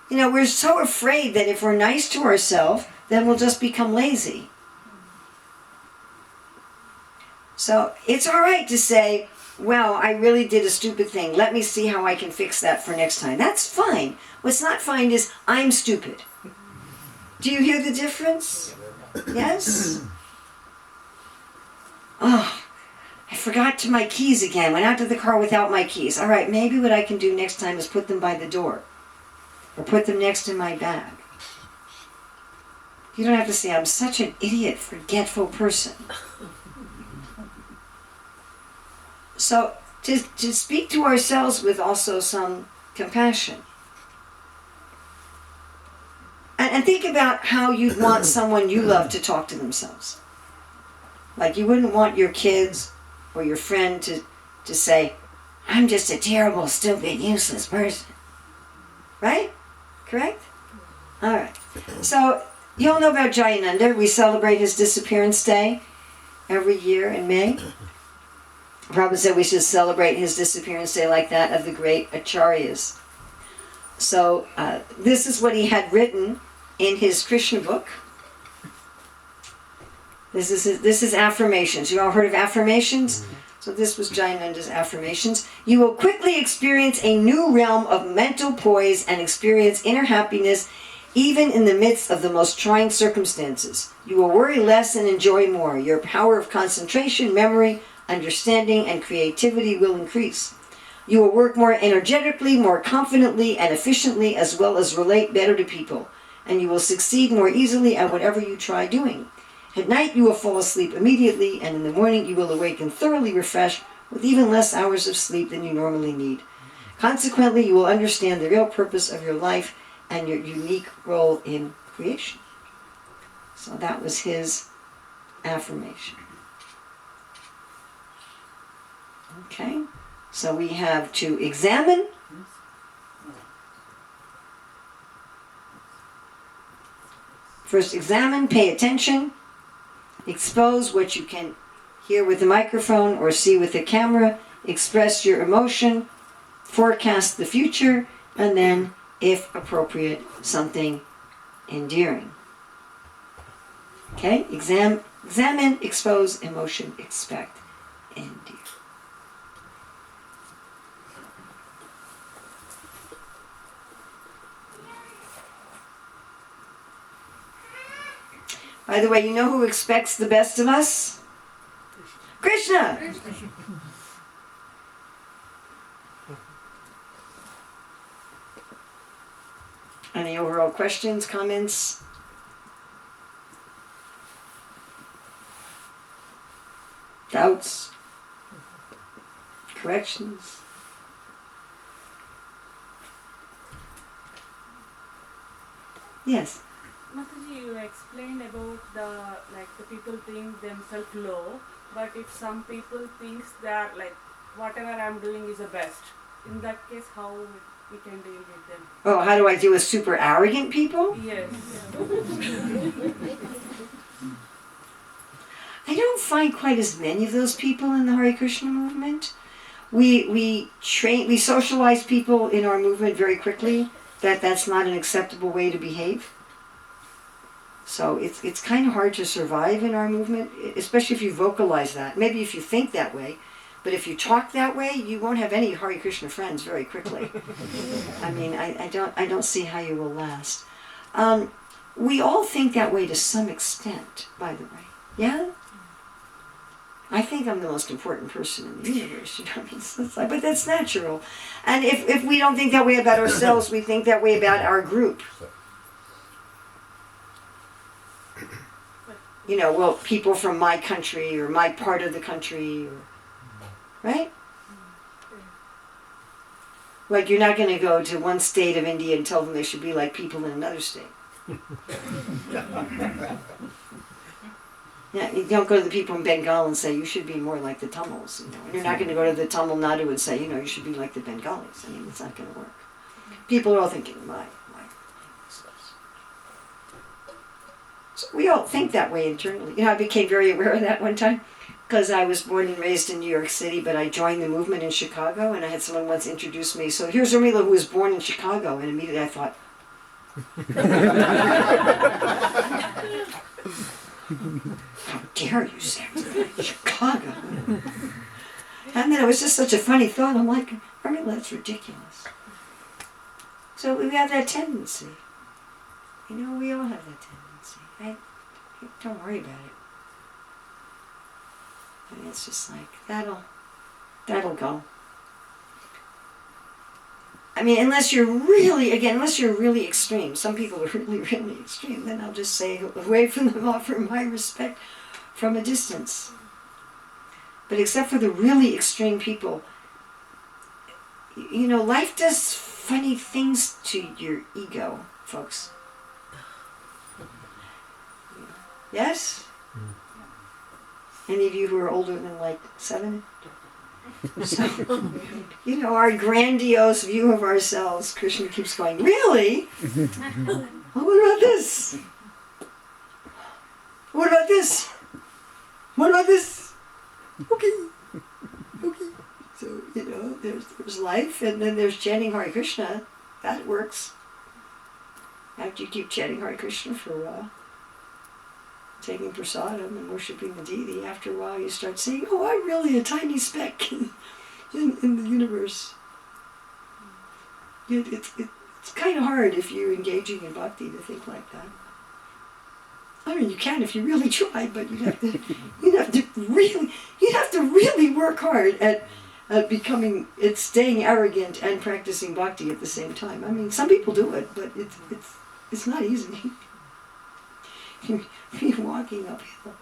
We're so afraid that if we're nice to ourselves, then we'll just become lazy. So it's all right to say, well, I really did a stupid thing. Let me see how I can fix that for next time. That's fine. What's not fine is, I'm stupid. Do you hear the difference? Yes? Oh, I forgot my keys again. Went out to the car without my keys. All right, maybe what I can do next time is put them by the door. Or put them next to my bag. You don't have to say, I'm such an idiot, forgetful person. So, to speak to ourselves with also some compassion. And think about how you'd want someone you love to talk to themselves. Like you wouldn't want your kids or your friend to say, I'm just a terrible, stupid, useless person. Right? Correct? Alright. So, you all know about Jayananda. We celebrate his disappearance day every year in May. Prabhupada said we should celebrate his disappearance day like that of the great acharyas. So, this is what he had written in his Krishna book. This is affirmations. You all heard of affirmations? So this was Jayananda's affirmations. You will quickly experience a new realm of mental poise and experience inner happiness even in the midst of the most trying circumstances. You will worry less and enjoy more. Your power of concentration, memory, understanding, and creativity will increase. You will work more energetically, more confidently, and efficiently, as well as relate better to people. And you will succeed more easily at whatever you try doing. At night you will fall asleep immediately, and in the morning you will awaken thoroughly refreshed with even less hours of sleep than you normally need. Consequently, you will understand the real purpose of your life and your unique role in creation. So that was his affirmation. Okay, so we have to examine, first examine, pay attention, expose what you can hear with the microphone or see with the camera, express your emotion, forecast the future, and then, if appropriate, something endearing. Okay, examine, expose, emotion, expect, endear. By the way, you know who expects the best of us? Krishna! Any overall questions, comments? Doubts? Corrections? Yes. Mataji, you explained about the people think themselves low, but if some people thinks that whatever I'm doing is the best, in that case, how we can deal with them? Oh, how do I deal with super arrogant people? Yes. I don't find quite as many of those people in the Hare Krishna movement. We socialize people in our movement very quickly that that's not an acceptable way to behave. So it's kind of hard to survive in our movement, especially if you vocalize that. Maybe if you think that way, but if you talk that way, you won't have any Hare Krishna friends very quickly. I mean, I don't see how you will last. We all think that way to some extent, by the way. Yeah? I think I'm the most important person in the universe, you know. But that's natural. And if we don't think that way about ourselves, we think that way about our group. You know, well, people from my country or my part of the country, right? Like, you're not going to go to one state of India and tell them they should be like people in another state. Yeah, you don't go to the people in Bengal and say, you should be more like the Tamils. You know? And you're not going to go to the Tamil Nadu and say, you should be like the Bengalis. I mean, it's not going to work. People are all thinking, my. So we all think that way internally. I became very aware of that one time because I was born and raised in New York City, but I joined the movement in Chicago, and I had someone once introduce me. So here's Urmila, who was born in Chicago, and immediately I thought, how dare you say Chicago? And then it was just such a funny thought. I'm like, Urmila, that's ridiculous. So we have that tendency. We all have that tendency. Don't worry about it. I mean, it's just like, that'll go. I mean, unless you're really extreme. Some people are really, really extreme. Then I'll just say away from them, offer my respect from a distance. But except for the really extreme people, life does funny things to your ego, folks. Yes? Any of you who are older than 7? So, our grandiose view of ourselves, Krishna keeps going, really? Well, what about this? What about this? What about this? Okay. So, there's life, and then there's chanting Hare Krishna. That works. After you keep chanting Hare Krishna for a while, taking prasadam and worshipping the deity, after a while you start saying, oh, I'm really a tiny speck in the universe. It's kind of hard if you're engaging in bhakti to think like that. I mean, you can if you really try, but you have to really work hard at staying arrogant and practicing bhakti at the same time. I mean, some people do it, but it's not easy. You're walking uphill.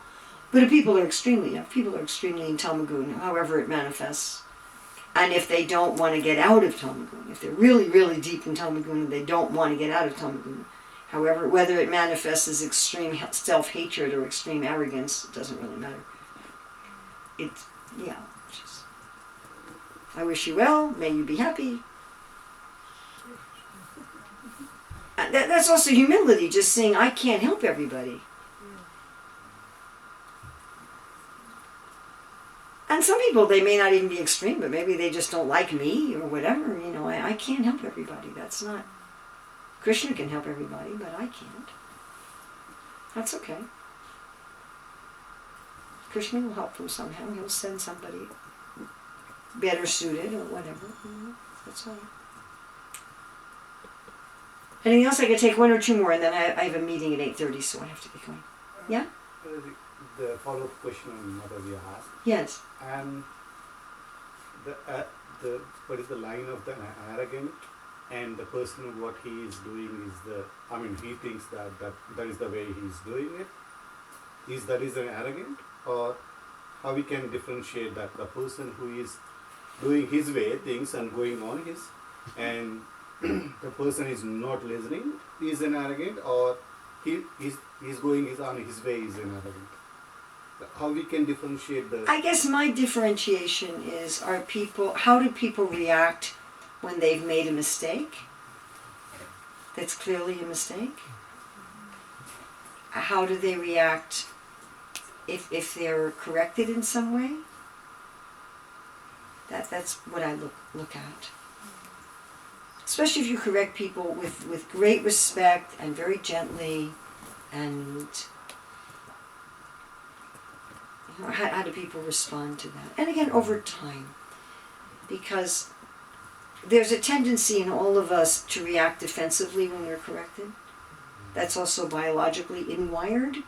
But if people are extremely in Tamagun, however it manifests, and if they don't want to get out of Tamagun, if they're really, really deep in Tamagun and they don't want to get out of Tamagun, However, whether it manifests as extreme self-hatred or extreme arrogance, it doesn't really matter. Just, I wish you well, may you be happy. That's also humility, just saying, I can't help everybody. And some people, they may not even be extreme, but maybe they just don't like me or whatever. I can't help everybody. That's not... Krishna can help everybody, but I can't. That's okay. Krishna will help them somehow. He'll send somebody better suited or whatever. That's all right. Anything else? I could take one or two more, and then I have a meeting at 8:30, so I have to be going. Yeah? The follow-up question Mataji asked. Yes. And what is the line of the arrogant? And the person, what he is doing is he thinks that is the way he is doing it. Is an arrogant? Or how we can differentiate that the person who is doing his way things and going on his, and the person is not listening is an arrogant, or he's going on his way is an arrogant? How we can differentiate the... I guess my differentiation is, how do people react when they've made a mistake? That's clearly a mistake. How do they react if they're corrected in some way? That's what I look at. Especially if you correct people with great respect and very gently, and how do people respond to that? And again, over time, because there's a tendency in all of us to react defensively when we're corrected. That's also biologically inwired.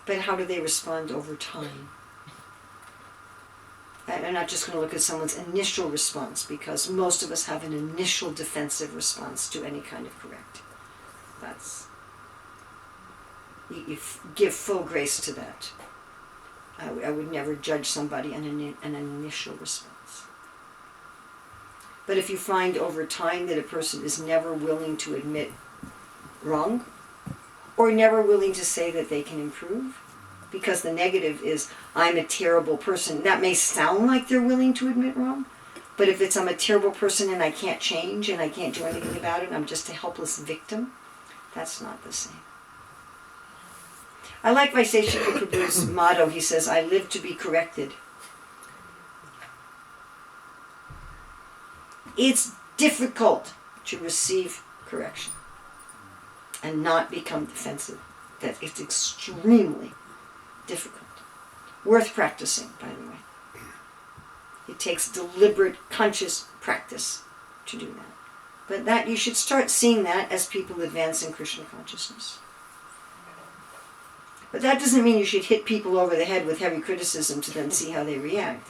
But how do they respond over time? I'm not just going to look at someone's initial response, because most of us have an initial defensive response to any kind of correct. You give full grace to that. I would never judge somebody on an initial response. But if you find over time that a person is never willing to admit wrong, or never willing to say that they can improve, because the negative is, I'm a terrible person. That may sound like they're willing to admit wrong, but if it's, I'm a terrible person and I can't change and I can't do anything about it, I'm just a helpless victim, that's not the same. I like Vaiseshika Prabhu's motto. He says, I live to be corrected. It's difficult to receive correction and not become defensive. That it's extremely difficult. Worth practicing, by the way. It takes deliberate, conscious practice to do that. But that you should start seeing that as people advance in Krishna consciousness. But that doesn't mean you should hit people over the head with heavy criticism to then see how they react.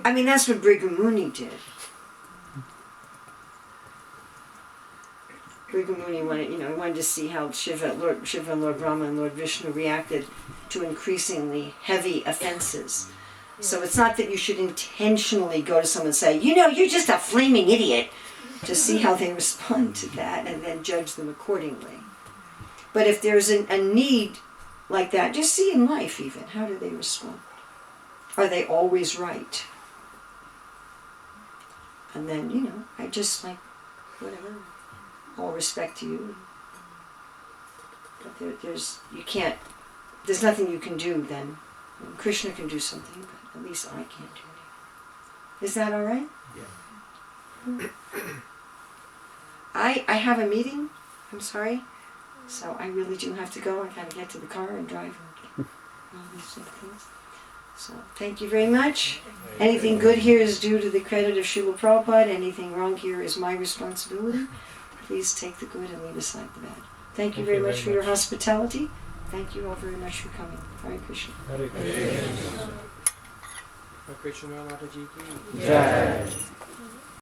I mean, that's what Bhrigu Muni did. Bhrigu Muni wanted to see how Shiva and Lord Brahma and Lord Vishnu reacted to increasingly heavy offenses. So it's not that you should intentionally go to someone and say, you're just a flaming idiot, to see how they respond to that and then judge them accordingly. But if there's a need like that, just see in life even, how do they respond? Are they always right? And then, I just whatever, all respect to you. But there's nothing you can do then. Krishna can do something, but at least I can't do anything. Is that all right? Yeah. I have a meeting, I'm sorry, so I really do have to go. I gotta get to the car and drive and all these sort of things. So thank you very much. Anything good here is due to the credit of Srila Prabhupada. Anything wrong here is my responsibility. Please take the good and leave aside the bad. Thank you very much for your hospitality. Thank you all very much for coming. Hare Krishna. Hare Krishna. Krishna Mataji ki Jai.